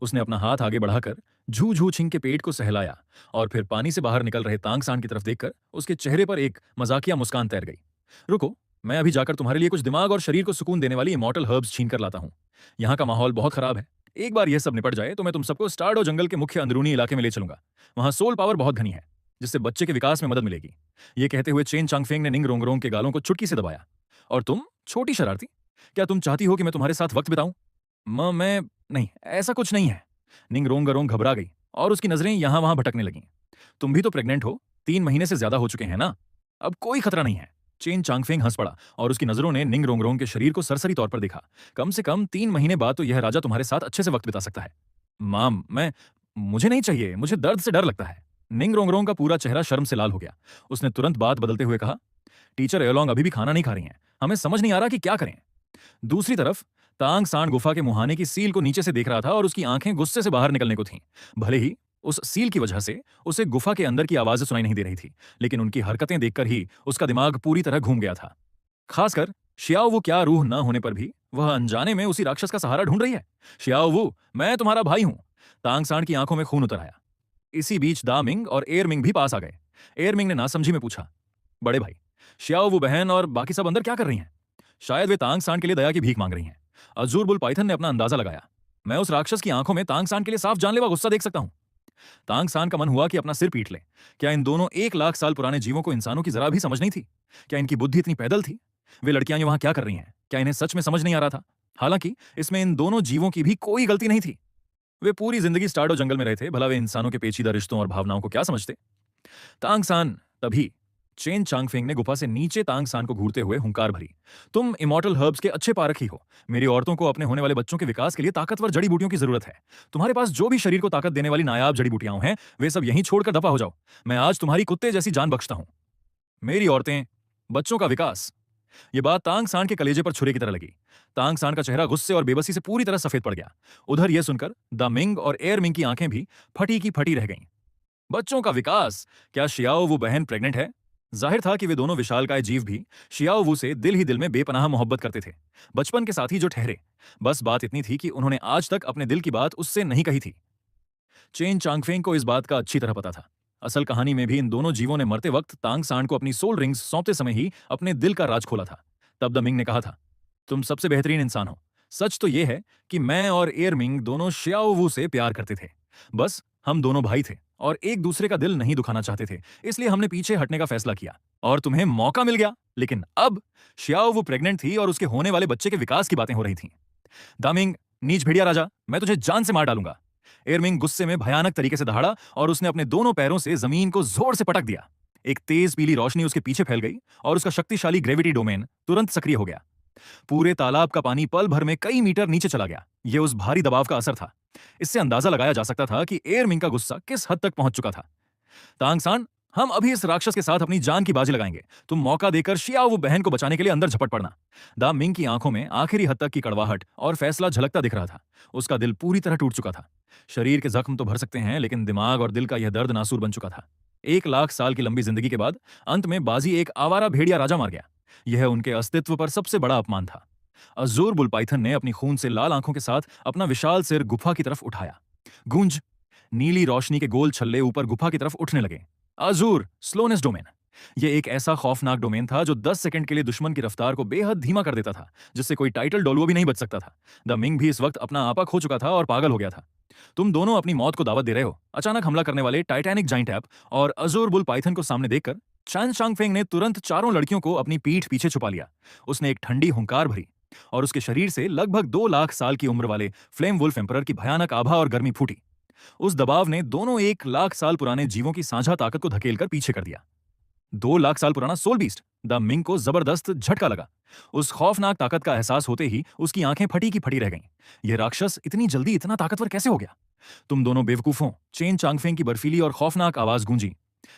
उसने अपना हाथ आगे बढ़ाकर झू झूछिंग के पेट को सहलाया और फिर पानी से बाहर निकल रहे तांग सांड की तरफ देखकर उसके चेहरे पर एक मजाकिया मुस्कान तैर गई। रुको, मैं अभी जाकर तुम्हारे लिए कुछ दिमाग और शरीर को सुकून देने वाली इमॉर्टल हर्ब्स छीन कर लाता हूं। यहाँ का माहौल बहुत खराब है। एक बार यह सब निपट जाए तो मैं तुम सबको स्टार्डो जंगल के मुख्य अंदरूनी इलाके में ले चलूंगा। वहां सोल पावर बहुत घनी है, जिससे बच्चे के विकास में मदद मिलेगी। ये कहते हुए चेन चांगफेंग ने निंग रोंगरोंग के गालों को चुटकी से दबाया। और तुम, छोटी शरारती, क्या तुम चाहती हो कि मैं तुम्हारे साथ वक्त बिताऊं? मैं नहीं, ऐसा कुछ नहीं है। निंग रोंगरोंग घबरा गई और उसकी नजरें यहां वहां भटकने लगीं। तुम भी तो प्रेग्नेंट हो, 3 महीने से ज्यादा हो चुके हैं ना? अब कोई खतरा नहीं है। चेन चांगफेंग हंस पड़ा और उसकी नजरों ने निंग रोंगरोंग के शरीर को सरसरी तौर पर देखा। कम से कम 3 महीने बाद तो यह राजा तुम्हारे साथ अच्छे से वक्त बिता सकता है। माम, मुझे नहीं चाहिए, मुझे दर्द से डर लगता है। निंग रोंगरोंग का पूरा चेहरा शर्म से लाल हो गया। उसने तुरंत बात बदलते हुए कहा, टीचर एलोंग अभी भी खाना नहीं खा रही हैं। हमें समझ नहीं आ रहा कि क्या करें। दूसरी तरफ तांग सांड गुफा के मुहाने की सील को नीचे से देख रहा था और उसकी आंखें गुस्से से बाहर निकलने को थीं। भले ही उस सील की वजह से उसे गुफा के अंदर की आवाजें सुनाई नहीं दे रही थी, लेकिन उनकी हरकतें देखकर ही उसका दिमाग पूरी तरह घूम गया था। खासकर शियाओ वो क्या, रूह न होने पर भी वह अनजाने में उसी राक्षस का सहारा ढूंढ रही है। शियाओ वो, मैं तुम्हारा भाई हूं। तांग सांड की आंखों में खून उतर आया। इसी बीच दा मिंग और एयर मिंग भी पास आ गए। एयर मिंग ने नासमझी में पूछा, बड़े भाई, श्याओ वो बहन और बाकी सब अंदर क्या कर रही हैं? शायद वे तांग सांड के लिए दया की भीख मांग रही हैं। अजूर बुल पाइथन ने अपना अंदाजा लगाया। मैं उस राक्षस की आंखों में तांग सांड के लिए साफ जानलेवा गुस्सा देख सकता हूं। तांग सांड का मन हुआ कि अपना सिर पीट ले। क्या इन दोनों 1 लाख साल पुराने जीवों को इंसानों की जरा भी समझ नहीं थी? क्या इनकी बुद्धि इतनी पैदल थी? वे लड़कियां वहां क्या कर रही हैं? क्या इन्हें सच में समझ नहीं आ रहा था? हालांकि इसमें इन दोनों जीवों की भी कोई गलती नहीं थी। वे पूरी जिंदगी स्टार्डो जंगल में रहे थे, भला वे इंसानों के पेचीदा रिश्तों और भावनाओं को क्या समझते? तांग san, तभी चेन चांगफेंग ने गुफा से नीचे तांग san को घूरते हुए हुंकार भरी। तुम इमॉर्टल हर्ब्स के अच्छे पारखी हो। मेरी औरतों को अपने होने वाले बच्चों के विकास के लिए ताकतवर जड़ी बूटियों की जरूरत है। तुम्हारे पास जो भी शरीर को ताकत देने वाली नायाब जड़ी बूटियां हैं, वे सब यहीं छोड़कर दफा हो जाओ। मैं आज तुम्हारी कुत्ते जैसी जान बख्शता हूं। मेरी औरतें, बच्चों का विकास। ये बात तांग सांड के कलेजे पर छुरे की तरह लगी। तांग सांड का चेहरा गुस्से और बेबसी से पूरी तरह सफेद पड़ गया। उधर यह सुनकर द मिंग और एयर मिंग की आंखें भी फटी की फटी रह गईं। बच्चों का विकास? क्या शियाओ वू बहन प्रेग्नेंट है? जाहिर था कि वे दोनों विशालकाय जीव भी शियाओ वू से दिल ही दिल में बेपनाह मोहब्बत करते थे, बचपन के साथी जो ठहरे। बस बात इतनी थी कि उन्होंने आज तक अपने दिल की बात उससे नहीं कही थी। चेन चांगफेंग को इस बात का अच्छी तरह पता था। असल कहानी में भी इन दोनों जीवों ने मरते वक्त तांग सांड को अपनी सोल रिंग्स सौंपते समय ही अपने दिल का राज खोला था। तब द मिंग ने कहा था, तुम सबसे बेहतरीन इंसान हो। सच तो यह है कि मैं और एयर मिंग दोनों शियाओ वू से प्यार करते थे। बस हम दोनों भाई थे और एक दूसरे का दिल नहीं दुखाना चाहते थे, इसलिए हमने पीछे हटने का फैसला किया और तुम्हें मौका मिल गया। लेकिन अब शियाओ वू प्रेग्नेंट थी और उसके होने वाले बच्चे के विकास की बातें हो रही थीं। दामिंग, नीच भेड़िया राजा, मैं तुझे जान से मार डालूंगा। एयरमिंग गुस्से में भयानक तरीके से दहाड़ा और उसने अपने दोनों पैरों से जमीन को जोर से पटक दिया। एक तेज पीली रोशनी उसके पीछे फैल गई और उसका शक्तिशाली ग्रेविटी डोमेन तुरंत सक्रिय हो गया। पूरे तालाब का पानी पल भर में कई मीटर नीचे चला गया। यह उस भारी दबाव का असर था। इससे अंदाजा लगाया जा सकता था कि एयरमिंग का गुस्सा किस हद तक पहुंच चुका था। तांग सान, हम अभी इस राक्षस के साथ अपनी जान की बाजी लगाएंगे। तुम मौका देकर शियाओ वो बहन को बचाने के लिए अंदर झपट पड़ना। दा मिंग की आंखों में आखिरी हद तक की कड़वाहट और फैसला झलकता दिख रहा था। उसका दिल पूरी तरह टूट चुका था। शरीर के जख्म तो भर सकते हैं, लेकिन दिमाग और दिल का यह दर्द नासूर बन चुका था। 1 लाख साल की लंबी जिंदगी के बाद अंत में बाजी एक आवारा भेड़िया राजा मार गया। यह उनके अस्तित्व पर सबसे बड़ा अपमान था। अजूर बुल पाइथन ने अपनी खून से लाल आंखों के साथ अपना विशाल सिर गुफा की तरफ उठाया। गूंज, नीली रोशनी के गोल छल्ले ऊपर गुफा की तरफ उठने लगे। Azzur slowness domain. यह एक ऐसा खौफनाक डोमेन था जो 10 सेकंड के लिए दुश्मन की रफ्तार को बेहद धीमा कर देता था, जिससे कोई टाइटल डोलुओ भी नहीं बच सकता था। द मिंग भी इस वक्त अपना आपा खो चुका था और पागल हो गया था। तुम दोनों अपनी मौत को दावत दे रहे हो। अचानक हमला करने वाले टाइटैनिक जाइंट ऐप और अजूर बुल पाइथन को सामने देखकर चैन शांगफेंग ने तुरंत चारों लड़कियों को अपनी पीठ पीछे छुपा लिया। उसने एक ठंडी हुंकार भरी और उसके शरीर से लगभग 2 लाख साल की उम्र वाले फ्लेम वुल्फ एम्परर की भयानक आभा और गर्मी फूटी। उस दबाव ने दोनों 1 लाख साल पुराने जीवों की साझा ताकत को धकेलकर पीछे कर दिया। 2 लाख साल पुराना सोल बीस्ट। द मिंग को जबरदस्त झटका लगा। उस खौफनाक ताकत का एहसास होते ही उसकी आंखें फटी की फटी रह गईं। यह राक्षस इतनी जल्दी इतना ताकतवर कैसे हो गया? तुम दोनों बेवकूफों, चेन चांगफेंग की बर्फीली और खौफनाक आवाज गूंजी।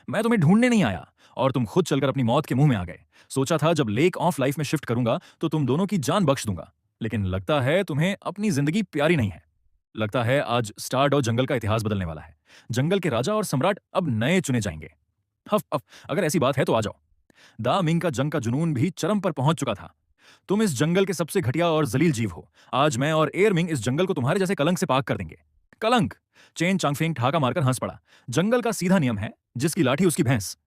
मैं तुम्हें ढूंढने नहीं आया और तुम खुद चलकर अपनी मौत के मुंह में आ गए। सोचा था जब लेक ऑफ लाइफ में शिफ्ट करूंगा तो तुम दोनों की जान बख्श दूंगा, लेकिन लगता है तुम्हें अपनी जिंदगी प्यारी नहीं है। लगता है आज स्टार्ड और जंगल का इतिहास बदलने वाला है। जंगल के राजा और सम्राट अब नए चुने जाएंगे। हफ हफ, अगर ऐसी बात है तो आ जाओ। दा मिंग का जंग का जुनून भी चरम पर पहुंच चुका था। तुम इस जंगल के सबसे घटिया और जलील जीव हो। आज मैं और एयर मिंग इस जंगल को तुम्हारे जैसे कलंक से पाक कर देंगे। कलंक? चेन चांगफेंग ठाका मारकर हंस पड़ा। जंगल का सीधा नियम है, जिसकी लाठी उसकी भैंस।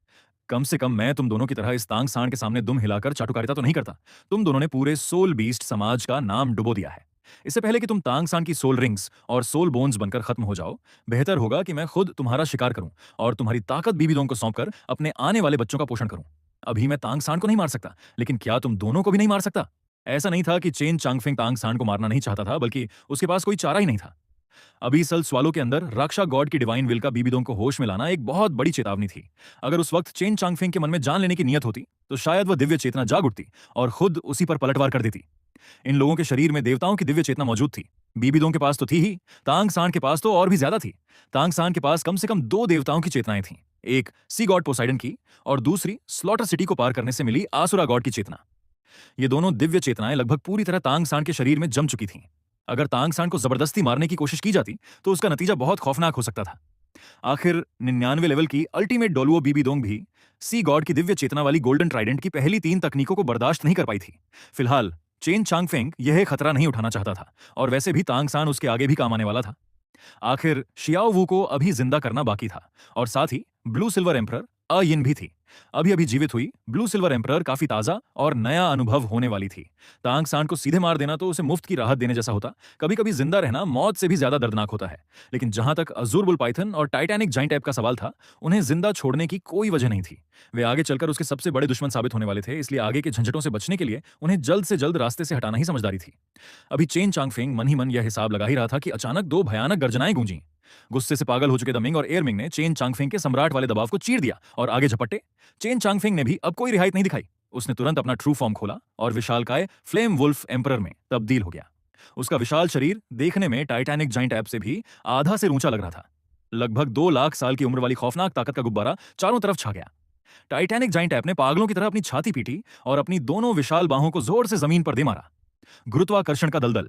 कम से कम मैं तुम दोनों की तरह इस तांग सांड के सामने दुम हिलाकर चाटुकारिता तो नहीं करता। तुम दोनों ने पूरे सोल बीस्ट समाज का नाम डुबो दिया है। इससे पहले कि तुम तांग सांड की सोल रिंग्स और सोल बोन्स बनकर खत्म हो जाओ, बेहतर होगा कि मैं खुद तुम्हारा शिकार करूं और तुम्हारी ताकत बीबीदों को सौंपकर अपने आने वाले बच्चों का पोषण करूं। अभी मैं तांग सांड को नहीं मार सकता, लेकिन क्या तुम दोनों को भी नहीं मार सकता? ऐसा नहीं था कि चेन चांगफेंग तांग सांड को मारना नहीं चाहता था, बल्कि उसके पास कोई चारा ही नहीं था। अभी सल स्वालो के अंदर रक्षा गॉड की डिवाइन विल का बीबीदों को होश में लाना एक बहुत बड़ी चेतावनी थी। अगर उस वक्त चेन चांगफेंग के मन में जान लेने की नियत होती तो शायद वह दिव्य चेतना जाग उठती और खुद उसी पर पलटवार कर देती। इन लोगों के शरीर में देवताओं की दिव्य चेतना मौजूद थी। बीबीदों के पास तो थी ही, तांग सांड के पास तो और भी ज्यादा थी। तांग सांड के पास कम से कम 2 देवताओं की चेतनाएं थीं, एक सी गॉड पोसाइडन की और दूसरी स्लॉटर सिटी को पार करने से मिली आसुरा गॉड की चेतना। ये दोनों दिव्य चेतनाएं लगभग पूरी तरह तांग सांड के शरीर में जम चुकी थीं। अगर तांग सांड को जबरदस्ती मारने की कोशिश की जाती तो उसका नतीजा बहुत खौफनाक हो सकता था। आखिर 99 लेवल की अल्टीमेट डोलुओ बीबीदोंग भी सी गॉड की दिव्य चेतना वाली गोल्डन ट्राइडेंट की पहली 3 तकनीकों को बर्दाश्त नहीं कर पाई थी। फिलहाल चेन चांगफेंग यह खतरा नहीं उठाना चाहता था और वैसे भी तांग सांड उसके आगे भी काम आने वाला था। आखिर शियाओ वू को अभी जिंदा करना बाकी था, और साथ ही ब्लू सिल्वर एम्परर अयिन भी थी। अभी अभी जीवित हुई ब्लू सिल्वर एम्परर काफी ताजा और नया अनुभव होने वाली थी। तांग सांड को सीधे मार देना तो उसे मुफ्त की राहत देने जैसा होता। कभी कभी जिंदा रहना मौत से भी ज्यादा दर्दनाक होता है। लेकिन जहां तक अज़ूर बुल पाइथन और टाइटैनिक जाइंट ऐप का सवाल था, उन्हें जिंदा छोड़ने की कोई वजह नहीं थी। वे आगे चलकर उसके सबसे बड़े दुश्मन साबित होने वाले थे, इसलिए आगे के झंझटों से बचने के लिए उन्हें जल्द से जल्द रास्ते से हटाना ही समझदारी थी। अभी चेन चांगफेंग मन ही मन यह हिसाब लगा ही रहा था कि अचानक दो भयानक गर्जनाएं गूंजी। गुस्से से पागल हो चुके दमिंग और एयरमिंग ने चेन चांगफेंग के सम्राट वाले दबाव को चीर दिया और आगे झपटे। चेन चांगफेंग ने भी अब कोई रिहायत नहीं दिखाई। उसने तुरंत अपना ट्रू फॉर्म खोला और विशालकाय फ्लेम वुल्फ एम्परर में तब्दील हो गया। उसका विशाल शरीर देखने में टाइटैनिक जाइंट ऐप से भी आधा से ऊंचा लग रहा था। लगभग 2 लाख साल की उम्र वाली खौफनाक ताकत का गुब्बारा चारों तरफ छा गया। टाइटैनिक जाइंट ऐप ने पागलों की तरह अपनी छाती पीटी और अपनी दोनों विशाल बाहों को जोर से जमीन पर दे मारा। गुरुत्वाकर्षण का दलदल,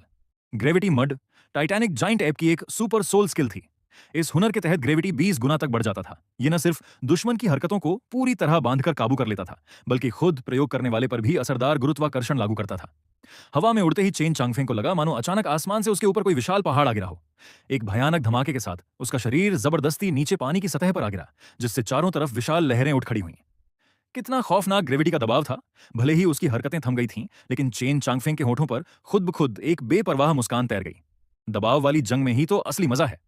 gravity mud, Titanic giant app की एक सुपर सोल स्किल थी। इस हुनर के तहत ग्रेविटी 20 गुना तक बढ़ जाता था। यह न सिर्फ दुश्मन की हरकतों को पूरी तरह बांधकर काबू कर लेता था, बल्कि खुद प्रयोग करने वाले पर भी असरदार गुरुत्वाकर्षण लागू करता था। हवा में उड़ते ही चेन चांगफेंग को लगा मानो अचानक आसमान से उसके ऊपर कोई विशाल पहाड़ आ गिरा हो। एक भयानक धमाके के साथ उसका शरीर जबरदस्ती नीचे पानी की सतह पर आ गिरा, जिससे चारों तरफ विशाल लहरें उठ खड़ी हुईं। कितना खौफनाक ग्रेविटी का दबाव था। भले ही उसकी हरकतें थम गई थीं, लेकिन चेन चांगफेंग के होठों पर खुद ब खुद एक बेपरवाह मुस्कान तैर गई। दबाव वाली जंग में ही तो असली मजा है।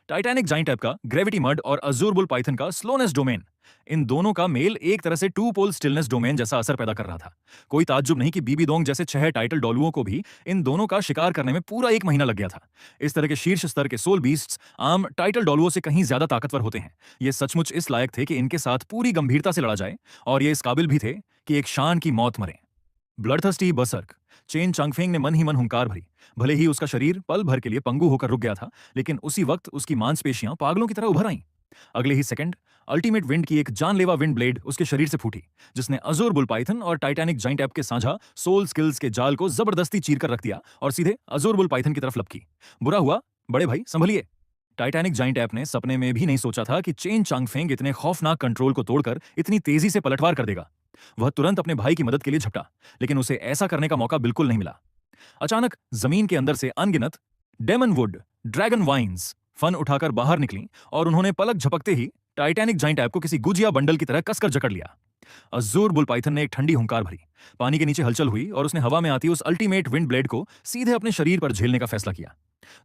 टाइटैनिक जाइंट ऐप का ग्रेविटी मड और अज़ूर बुल पाइथन का स्लोनेस डोमेन, इन दोनों का मेल एक तरह से टू पोल स्टिलनेस डोमेन जैसा असर पैदा कर रहा था। कोई ताज्जुब नहीं कि बीबी दोंग जैसे 6 टाइटल डॉलुओं को भी इन दोनों का शिकार करने में पूरा 1 महीना लग गया था। इस तरह के शीर्ष स्तर के सोल बीस्ट्स आम टाइटल डॉलुओं से कहीं ज्यादा ताकतवर होते हैं। ये सचमुच इस लायक थे कि इनके साथ पूरी गंभीरता से लड़ा जाए, और ये इस काबिल भी थे कि एक शान की मौत मरे। ब्लडथर्स्टी बर्सर्क, चेन चांगफेंग ने मन ही मन हुंकार भरी। भले ही उसका शरीर पल भर के लिए पंगु होकर रुक गया था, लेकिन उसी वक्त उसकी मांसपेशियां पागलों की तरह उभर आईं। अगले ही सेकंड अल्टीमेट विंड की एक जानलेवा विंड ब्लेड उसके शरीर से फूटी, जिसने अज़ूर बुल पाइथन और टाइटैनिक जाइंट ऐप के साझा सोल स्किल्स के जाल को जबरदस्ती चीरकर रख दिया और सीधे अज़ूर बुल पाइथन की तरफ लपकी। बुरा हुआ, बड़े भाई संभलिए। टाइटैनिक जाइंट ऐप ने सपने में भी नहीं सोचा था कि चेन चांगफेंग इतने खौफनाक कंट्रोल को तोड़कर इतनी तेजी से पलटवार कर देगा। वह तुरंत अपने भाई की मदद के लिए झपटा, लेकिन उसे ऐसा करने का मौका बिल्कुल नहीं मिला। अचानक जमीन के अंदर से अनगिनत डेमन वुड ड्रैगन वाइन्स फन उठाकर बाहर निकली और उन्होंने पलक झपकते ही टाइटैनिक जाइंट ऐप को किसी गुजिया बंडल की तरह कसकर जकड़ लिया। अज़ूर बुल पाइथन ने एक ठंडी हुंकार भरी। पानी के नीचे हलचल हुई और उसने हवा में आती उस अल्टीमेट विंड ब्लेड को सीधे अपने शरीर पर झेलने का फैसला किया।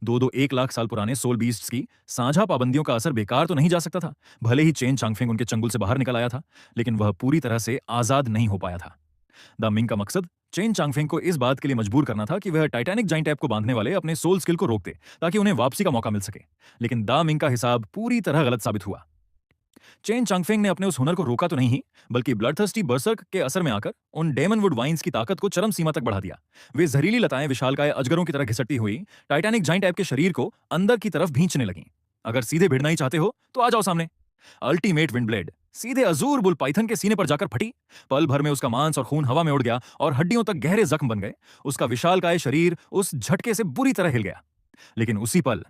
दो दो 1 लाख साल पुराने सोल बीस्ट्स की साझा पाबंदियों का असर बेकार तो नहीं जा सकता था। भले ही चेन चांगफेंग उनके चंगुल से बाहर निकल आया था, लेकिन वह पूरी तरह से आजाद नहीं हो पाया था। द मिंग का मकसद चेन चांगफेंग को इस बात के लिए मजबूर करना था कि वह टाइटैनिक जाइंट ऐप को बांधने वाले अपने सोल स्किल को रोक दे, ताकि उन्हें वापसी का मौका मिल सके। लेकिन द मिंग का हिसाब पूरी तरह गलत साबित हुआ। चेन चांगफेंग ने अपने उस हुनर को रोका तो नहीं, बल्कि ब्लडथर्स्टी बर्सर्क के असर में आकर उन डेमनवुड वाइन्स की ताकत को चरम सीमा तक बढ़ा दिया। वे जहरीली लताएं विशालकाय अजगरों की तरह घिसटती हुई टाइटैनिक जाइंट ऐप के शरीर को अंदर की तरफ भींचने लगीं। अगर सीधे भिड़ना ही चाहते हो तो आ जाओ सामने। अल्टीमेट विंड ब्लेड सीधे अज़ूर बुल पाइथन के सीने पर जाकर फटी। पल भर में उसका मांस और खून हवा में उड़ गया और हड्डियों तक गहरे जख्म बन गए। उसका विशालकाय शरीर उस झटके से बुरी तरह हिल गया। लेकिन उसी पल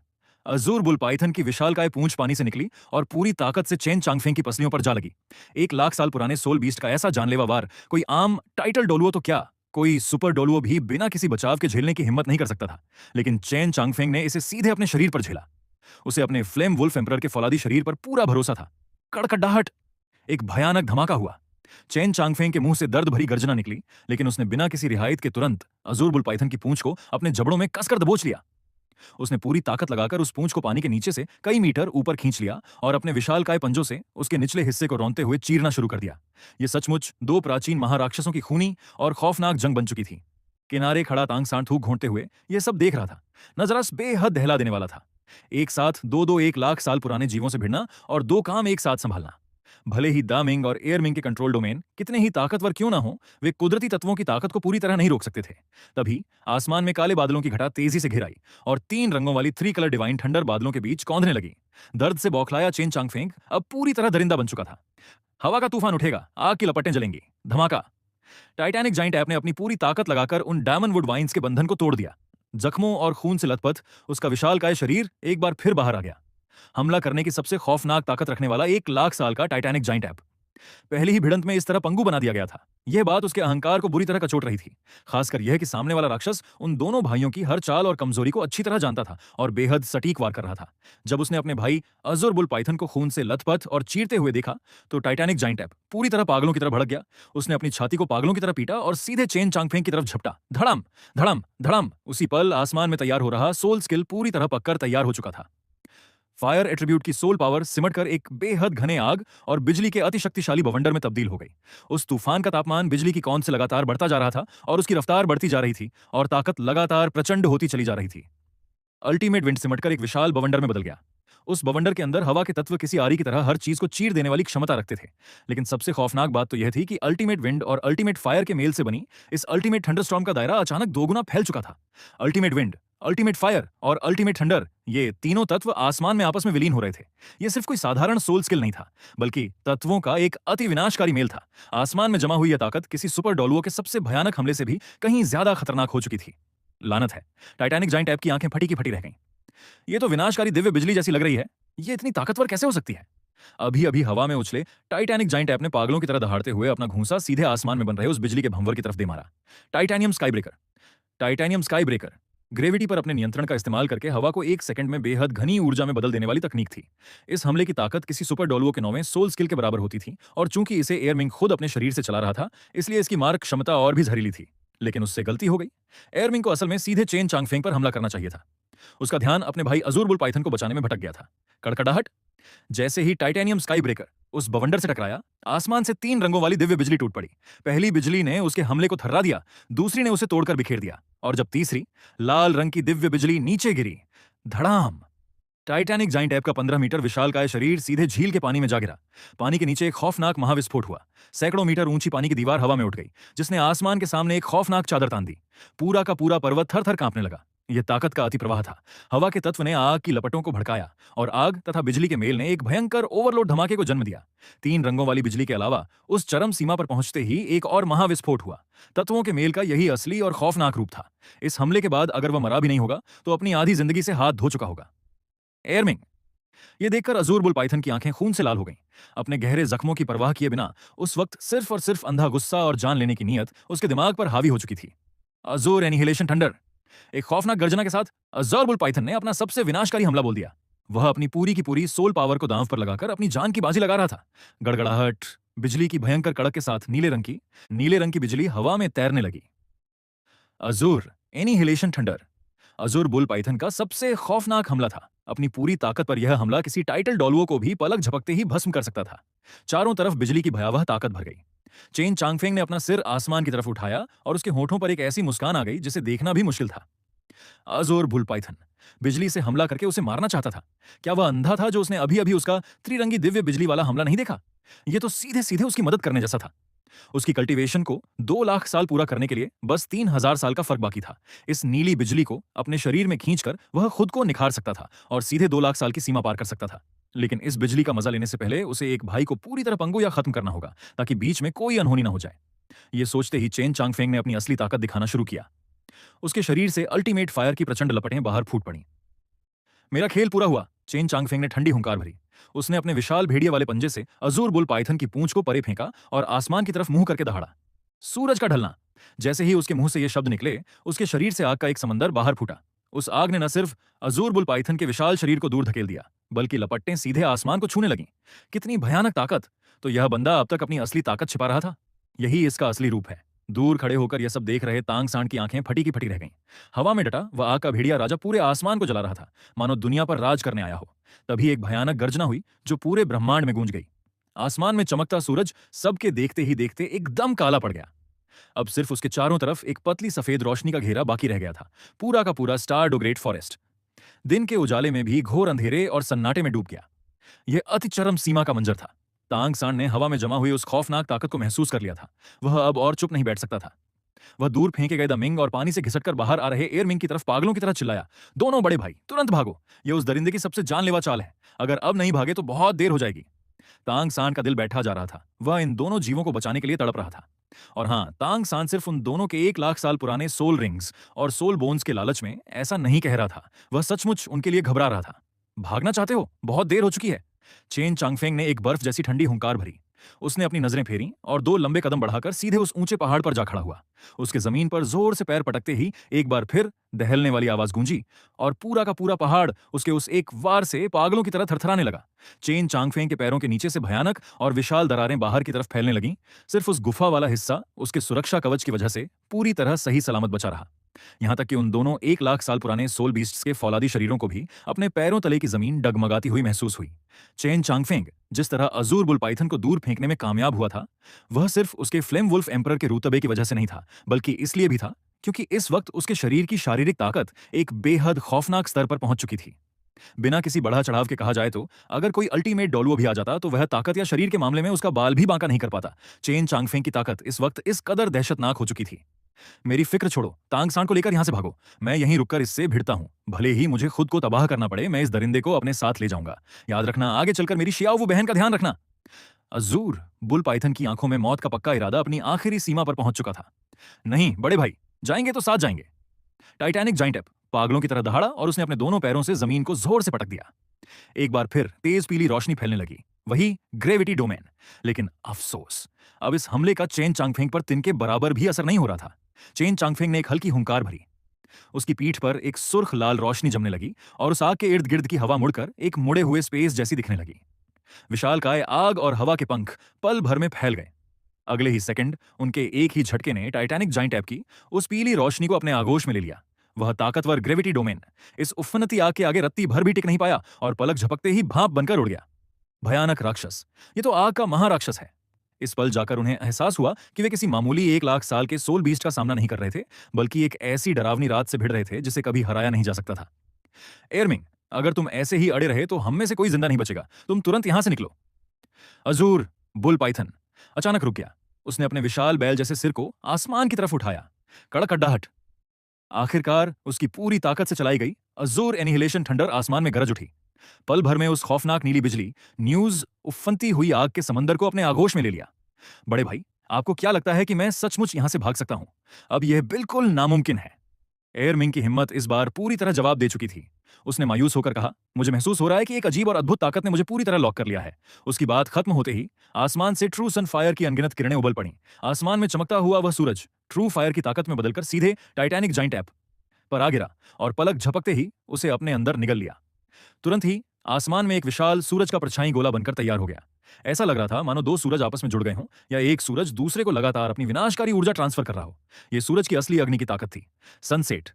अज़ूर बुल पाइथन की विशालकाय पूंछ पानी से निकली और पूरी ताकत से चेन चांगफेंग की पसलियों पर जा लगी। 1 लाख साल पुराने सोल बीस्ट का ऐसा जानलेवा वार कोई आम टाइटल डोलुओ तो क्या, कोई सुपर डोलुओ भी बिना किसी बचाव के झेलने की हिम्मत नहीं कर सकता था। लेकिन चेन चांगफेंग ने इसे सीधे अपने शरीर पर झेला। उसे अपने फ्लेम वुल्फ एम्परर के फौलादी शरीर पर पूरा भरोसा था। कड़कड़ाहट, एक भयानक धमाका हुआ। चेन चांगफेंग के मुंह से दर्द भरी गर्जना निकली, लेकिन उसने बिना किसी रियायत के तुरंत अज़ूर बुल पाइथन की पूंछ को अपने जबड़ों में कसकर दबोच लिया। उसने पूरी ताकत लगाकर उस पूंछ को पानी के नीचे से कई मीटर ऊपर खींच लिया और अपने विशालकाय पंजों से उसके निचले हिस्से को रौंदते हुए चीरना शुरू कर दिया। यह सचमुच 2 प्राचीन महाराक्षसों की खूनी और खौफनाक जंग बन चुकी थी। किनारे खड़ा तांग सांड थूक घोंटते हुए यह सब देख रहा था। नजरा बेहद दहला देने वाला था। एक साथ दो 1 लाख साल पुराने जीवों से भिड़ना और 2 काम एक साथ संभालना। भले ही दामिंग और एयरमिंग के कंट्रोल डोमेन कितने ही ताकतवर क्यों ना हो, वे कुदरती तत्वों की ताकत को पूरी तरह नहीं रोक सकते थे। तभी आसमान में काले बादलों की घटा तेजी से घिर आई और 3 रंगों वाली 3 कलर डिवाइन थंडर बादलों के बीच कौंधने लगी। दर्द से बौखलाया चेन चांगफेंग अब पूरी तरह दरिंदा बन चुका था। हवा का तूफान उठेगा, आग की लपटें जलेंगी। धमाका। टाइटैनिक जाइंट ऐप ने अपनी पूरी ताकत लगाकर उन डायमंडवुड वाइन्स के बंधन को तोड़ दिया। जख्मों और खून से लथपथ उसका विशालकाय शरीर एक बार फिर बाहर आ गया। हमला करने की सबसे खौफनाक ताकत रखने वाला 1 लाख साल का टाइटैनिक जाइंट ऐप। पहली ही भिड़ंत में इस तरह पंगु बना दिया गया था। यह बात उसके अहंकार को बुरी तरह कचोट रही थी, खासकर यह कि सामने वाला राक्षस उन दोनों भाइयों की हर चाल और कमजोरी को अच्छी तरह जानता था और बेहद सटीक वार कर रहा था। जब उसने अपने भाई अज़ुर बुल पाइथन को खून से लथपथ और चीरते हुए देखा तो टाइटैनिक जाइंट ऐप पूरी तरह पागलों की तरह भड़क गया। उसने अपनी छाती को पागलों की तरह पीटा और सीधे चेन चांगफेंग की तरफ झपटा। धड़ाम धड़ाम धड़ाम। उसी पल आसमान में तैयार हो रहा सोल स्किल पूरी तरह पककर तैयार हो चुका था। फायर एट्रीब्यूट की सोल पावर सिमटकर एक बेहद घने आग और बिजली के अति शक्तिशाली बवंडर में तब्दील हो गई। उस तूफान का तापमान बिजली की कौन से लगातार बढ़ता जा रहा था और उसकी रफ्तार बढ़ती जा रही थी और ताकत लगातार प्रचंड होती चली जा रही थी। अल्टीमेट विंड सिमटकर एक विशाल बवंडर में बदल गया। उस बवंडर के अंदर हवा के तत्व किसी आरी की तरह हर चीज को चीर देने वाली क्षमता रखते थे। लेकिन सबसे खौफनाक बात तो यह थी कि अल्टीमेट विंड और अल्टीमेट फायर के मेल से बनी इस अल्टीमेट थंडरस्टॉर्म का दायरा अचानक दोगुना फैल चुका था। अल्टीमेट विंड, अल्टीमेट फायर और अल्टीमेट थंडर, ये तीनों तत्व आसमान में आपस में विलीन हो रहे थे। यह सिर्फ कोई साधारण सोल स्किल नहीं था, बल्कि तत्वों का एक अति विनाशकारी मेल था। आसमान में जमा हुई यह ताकत किसी सुपर डॉलुओ के सबसे भयानक हमले से भी कहीं ज्यादा खतरनाक हो चुकी थी। लानत है, टाइटैनिक जाइंट ऐप की आंखें फटी की फटी रह गईं। ये तो विनाशकारी दिव्य बिजली जैसी लग रही है। ये इतनी ताकतवर कैसे हो सकती है? अभी अभी हवा में उछले टाइटैनिक जाइंट ऐप ने पागलों की तरह दहाड़ते हुए अपना घूंसा सीधे आसमान में बन रहे उस बिजली के भंवर की तरफ दे मारा। Titanium sky breaker. Titanium sky breaker gravity पर अपने नियंत्रण का इस्तेमाल करके हवा को एक सेकंड में बेहद घनी ऊर्जा में बदल देने वाली तकनीक थी। इस हमले की ताकत किसी सुपर डॉलुओ के नौवें सोल स्किल के बराबर होती थी और चूंकि इसे एयरमिंग खुद अपने शरीर से चला रहा था, इसलिए इसकी मारक क्षमता और भी जहरीली थी। लेकिन उससे गलती हो गई। एयरमिंग को असल में सीधे चेन चांगफेंग पर हमला करना चाहिए था। उसका ध्यान अपने भाई अज़ुर बुल पाइथन को बचाने में भटक गया था। कड़कड़ाहट। जैसे ही टाइटैनियम स्काई ब्रेकर उस बवंडर से टकराया, आसमान से 3 रंगों वाली दिव्य बिजली टूट पड़ी। पहली बिजली ने उसके हमले को थर्रा दिया, दूसरी ने उसे तोड़कर बिखेर दिया और जब तीसरी लाल रंग की दिव्य बिजली नीचे गिरी, धड़ाम। टाइटैनिक जाइंट ऐप का 15 मीटर विशालकाय शरीर सीधे झील के पानी में जा गिरा। पानी के नीचे एक खौफनाक महाविस्फोट हुआ। सैकड़ों मीटर ऊंची पानी की दीवार हवा में उठ गई, जिसने आसमान के सामने एक खौफनाक चादर तान दी। पूरा का पूरा पर्वत थर थर कांपने लगा। यह ताकत का अति प्रवाह था। हवा के तत्व ने आग की लपटों को भड़काया और आग तथा बिजली के मेल ने एक भयंकर ओवरलोड धमाके को जन्म दिया। 3 रंगों वाली बिजली के अलावा उस चरम सीमा पर पहुंचते ही एक और महाविस्फोट हुआ। तत्वों के मेल का यही असली और खौफनाक रूप था। इस हमले के बाद अगर वह मरा भी नहीं होगा तो अपनी आधी जिंदगी से हाथ धो चुका होगा। एयरमिंग। यह देखकर अज़ुर बुल पाइथन की आंखें खून से लाल हो गईं। अपने गहरे जख्मों की परवाह किए बिना उस वक्त सिर्फ और सिर्फ अंधा गुस्सा और जान लेने की नीयत उसके दिमाग पर हावी हो चुकी थी। अज़ुर एनिहिलेशन थंडर। एक खौफनाक गर्जना के साथ अज़ुर बुल पाइथन ने अपना सबसे विनाशकारी हमला बोल दिया। वह अपनी पूरी की पूरी सोल पावर को दांव पर लगाकर अपनी जान की बाजी लगा रहा था। गड़गड़ाहट। बिजली की भयंकर कड़क के साथ नीले रंग की बिजली हवा में तैरने लगी। अज़ुर एनिहिलेशन थंडर अज़ुर बुल पाइथन का सबसे खौफनाक हमला था। अपनी पूरी ताकत पर यह हमला किसी टाइटल डॉलुओ को भी पलक झपकते ही भस्म कर सकता था। चारों तरफ बिजली की भयावह ताकत भर गई। चेन चांगफेंग ने अपना सिर आसमान की तरफ उठाया और उसके होठों पर एक ऐसी मुस्कान आ गई जिसे देखना भी मुश्किल था। अज़ुर बुल पाइथन बिजली से हमला करके उसे मारना चाहता था। क्या वह अंधा था जो उसने अभी अभी उसका त्रिरंगी दिव्य बिजली वाला हमला नहीं देखा? यह तो सीधे सीधे उसकी मदद करने जैसा था। उसकी कल्टीवेशन को 2 लाख साल पूरा करने के लिए बस 3000 साल का फर्क बाकी था। इस नीली बिजली को अपने शरीर में खींचकर वह खुद को निखार सकता था और सीधे 2 लाख साल की सीमा पार कर सकता था। लेकिन इस बिजली का मजा लेने से पहले उसे एक भाई को पूरी तरह पंगु या खत्म करना होगा, ताकि बीच में कोई अनहोनी ना हो जाए। ये सोचते ही चेन चांगफेंग ने अपनी असली ताकत दिखाना शुरू किया। उसके शरीर से अल्टीमेट फायर की प्रचंड लपटें बाहर फूट पड़ी। मेरा खेल पूरा हुआ, चेन चांगफेंग ने ठंडी हुंकार भरी। उसने अपने विशाल भेड़िए वाले पंजे से अज़ुर बुल पाइथन की पूंछ को परे फेंका और आसमान की तरफ मुंह करके दहाड़ा। सूरज का ढलना। जैसे ही उसके मुंह से ये शब्द निकले, उसके शरीर से आग का एक समंदर बाहर फूटा। उस आग ने न सिर्फ अज़ुर बुल पाइथन के विशाल शरीर को दूर धकेल दिया, बल्कि लपटें सीधे आसमान को छूने लगीं। कितनी भयानक ताकत! तो यह बंदा अब तक अपनी असली ताकत छिपा रहा था। यही इसका असली रूप है। दूर खड़े होकर यह सब देख रहे तांग सांड की आंखें फटी की फटी रह गईं। हवा में डटा वह आग का भेड़िया राजा पूरे आसमान को जला रहा था, मानो दुनिया पर राज करने आया हो। तभी एक भयानक गर्जना हुई जो पूरे ब्रह्मांड में गूंज गई। आसमान में चमकता सूरज सबके देखते ही देखते एकदम काला पड़ गया। अब सिर्फ उसके चारों तरफ एक पतली सफेद रोशनी का घेरा बाकी रह गया था, पूरा का पूरा स्टार डोग्रेट फॉरेस्ट। दिन के उजाले में भी घोर अंधेरे और सन्नाटे में डूब गया। यह अति चरम सीमा का मंजर था। तांग सांड ने हवा में जमा हुई उस खौफनाक ताकत को महसूस कर लिया था। वह अब और चुप नहीं बैठ सकता था। वह दूर फेंके गए द मिंग और पानी से घिसटकर बाहर आ रहे एयर मिंग की तरफ पागलों की तरह चिल्लाया, दोनों बड़े भाई तुरंत भागो! यह उस दरिंदे की सबसे जानलेवा चाल है। अगर अब नहीं भागे तो बहुत देर हो जाएगी। तांग सांड का दिल बैठा जा रहा था। वह इन दोनों जीवों को बचाने के लिए तड़प रहा था। और हाँ, तांग सांड सिर्फ उन दोनों के 1 लाख साल पुराने सोल रिंग्स और सोल बोन्स के लालच में ऐसा नहीं कह रहा था। वह सचमुच उनके लिए घबरा रहा था। भागना चाहते हो? बहुत देर हो चुकी है। चेन चांगफेंग ने एक बर्फ जैसी ठंडी हुंकार भरी। उसने अपनी नजरें फेरी और 2 लंबे कदम बढ़ाकर सीधे उस ऊंचे पहाड़ पर जा खड़ा हुआ। उसके जमीन पर जोर से पैर पटकते ही एक बार फिर दहलने वाली आवाज गूंजी और पूरा का पूरा पहाड़ उसके उस एक वार से पागलों की तरह थरथराने लगा। चेन चांगफेंग के पैरों के नीचे से भयानक और विशाल दरारें बाहर की तरफ फैलने लगीं। सिर्फ उस गुफा वाला हिस्सा उसके सुरक्षा कवच की वजह से पूरी तरह सही सलामत बचा रहा। यहां तक कि उन दोनों 1 लाख साल पुराने सोल बीस्ट्स के फौलादी शरीरों को भी अपने पैरों तले की जमीन डगमगाती हुई महसूस हुई। चेन चांगफेंग जिस तरह अजूर बुल पाइथन को दूर फेंकने में कामयाब हुआ था, वह सिर्फ उसके फ्लेम वुल्फ एम्परर के रुतबे की वजह से नहीं था, बल्कि इसलिए भी था क्योंकि इस वक्त उसके शरीर की शारीरिक ताकत एक बेहद खौफनाक स्तर पर पहुंच चुकी थी। बिना किसी बढ़ा चढ़ाव के कहा जाए तो अगर कोई अल्टीमेट डोलुओ भी आ जाता तो वह ताकत या शरीर के मामले में उसका बाल भी बांका नहीं कर पाता। चेन चांगफेंग की ताकत इस वक्त इस कदर दहशतनाक हो चुकी थी। मेरी फिक्र छोड़ो, तांग सांड को लेकर यहां से भागो। मैं यहीं रुककर इससे भिड़ता हूं। भले ही मुझे खुद को तबाह करना पड़े, मैं इस दरिंदे को अपने साथ ले जाऊंगा। याद रखना, आगे चलकर मेरी शियाओ बहन का ध्यान रखना। अजूर बुल पाइथन की आंखों में मौत का पक्का इरादा अपनी आखिरी सीमा पर पहुंच चुका था। नहीं बड़े भाई, जाएंगे तो साथ जाएंगे। टाइटैनिक जाइंट पागलों की तरह दहाड़ा और उसने अपने दोनों पैरों से जमीन को जोर से पटक दिया। एक बार फिर तेज पीली रोशनी फैलने लगी, वही ग्रेविटी डोमेन। लेकिन अफसोस, अब इस हमले का चेन चांगफेंग पर तिनके बराबर भी असर नहीं हो रहा था। चेन चांगफेंग ने एक हल्की हुंकार भरी। उसकी पीठ पर एक सुर्ख लाल रोशनी जमने लगी और उस आग के इर्द गिर्द की हवा मुड़कर एक मुड़े हुए स्पेस जैसी दिखने लगी। विशालकाय आग और हवा के पंख पल भर में फैल गए। अगले ही सेकंड उनके एक ही झटके ने टाइटैनिक जाइंट की उस पीली रोशनी को अपने आगोश में ले लिया। वह ताकतवर ग्रेविटी डोमेन इस उफनती आग के आगे रत्ती भर भी टिक नहीं पाया और पलक झपकते ही भाप बनकर उड़ गया। भयानक राक्षस, ये तो आग का महाराक्षस है। इस पल जाकर उन्हें एहसास हुआ कि वे किसी मामूली 1 लाख साल के सोल बीस्ट का सामना नहीं कर रहे थे, बल्कि एक ऐसी डरावनी रात से भिड़ रहे थे जिसे कभी हराया नहीं जा सकता था। एयरमिंग, अगर तुम ऐसे ही अड़े रहे तो हम में से कोई जिंदा नहीं बचेगा। तुम तुरंत यहां से निकलो। अजूर बुल पाइथन अचानक रुक गया। उसने अपने विशाल बैल जैसे सिर को आसमान की तरफ उठाया। कड़क अड्डाहट। आखिरकार उसकी पूरी ताकत से चलाई गई अजूर एनिहिलेशन थंडर आसमान में गरज उठी। पल भर में उस खौफनाक नीली बिजली न्यूज उफनती हुई आग के समंदर को अपने आगोश में ले लिया। बड़े भाई, आपको क्या लगता है कि मैं सचमुच यहां से भाग सकता हूं? अब यह बिल्कुल नामुमकिन है। एयरमिंग की हिम्मत इस बार पूरी तरह जवाब दे चुकी थी। उसने मायूस होकर कहा, मुझे महसूस हो रहा है कि एक अजीब और अद्भुत ताकत ने मुझे पूरी तरह लॉक कर लिया है। उसकी बात खत्म होते ही आसमान से ट्रू सन फायर की अनगिनत किरणें उबल पड़ी। आसमान में चमकता हुआ वह सूरज ट्रू फायर की ताकत में बदलकर सीधे टाइटैनिक जाइंट पर आ गिरा और पलक झपकते ही उसे अपने अंदर निगल लिया। तुरंत ही आसमान में एक विशाल सूरज का परछाई गोला बनकर तैयार हो गया। ऐसा लग रहा था मानो 2 सूरज आपस में जुड़ गए हों या एक सूरज दूसरे को लगातार अपनी विनाशकारी ऊर्जा ट्रांसफर कर रहा हो। यह सूरज की असली अग्नि की ताकत थी। सनसेट,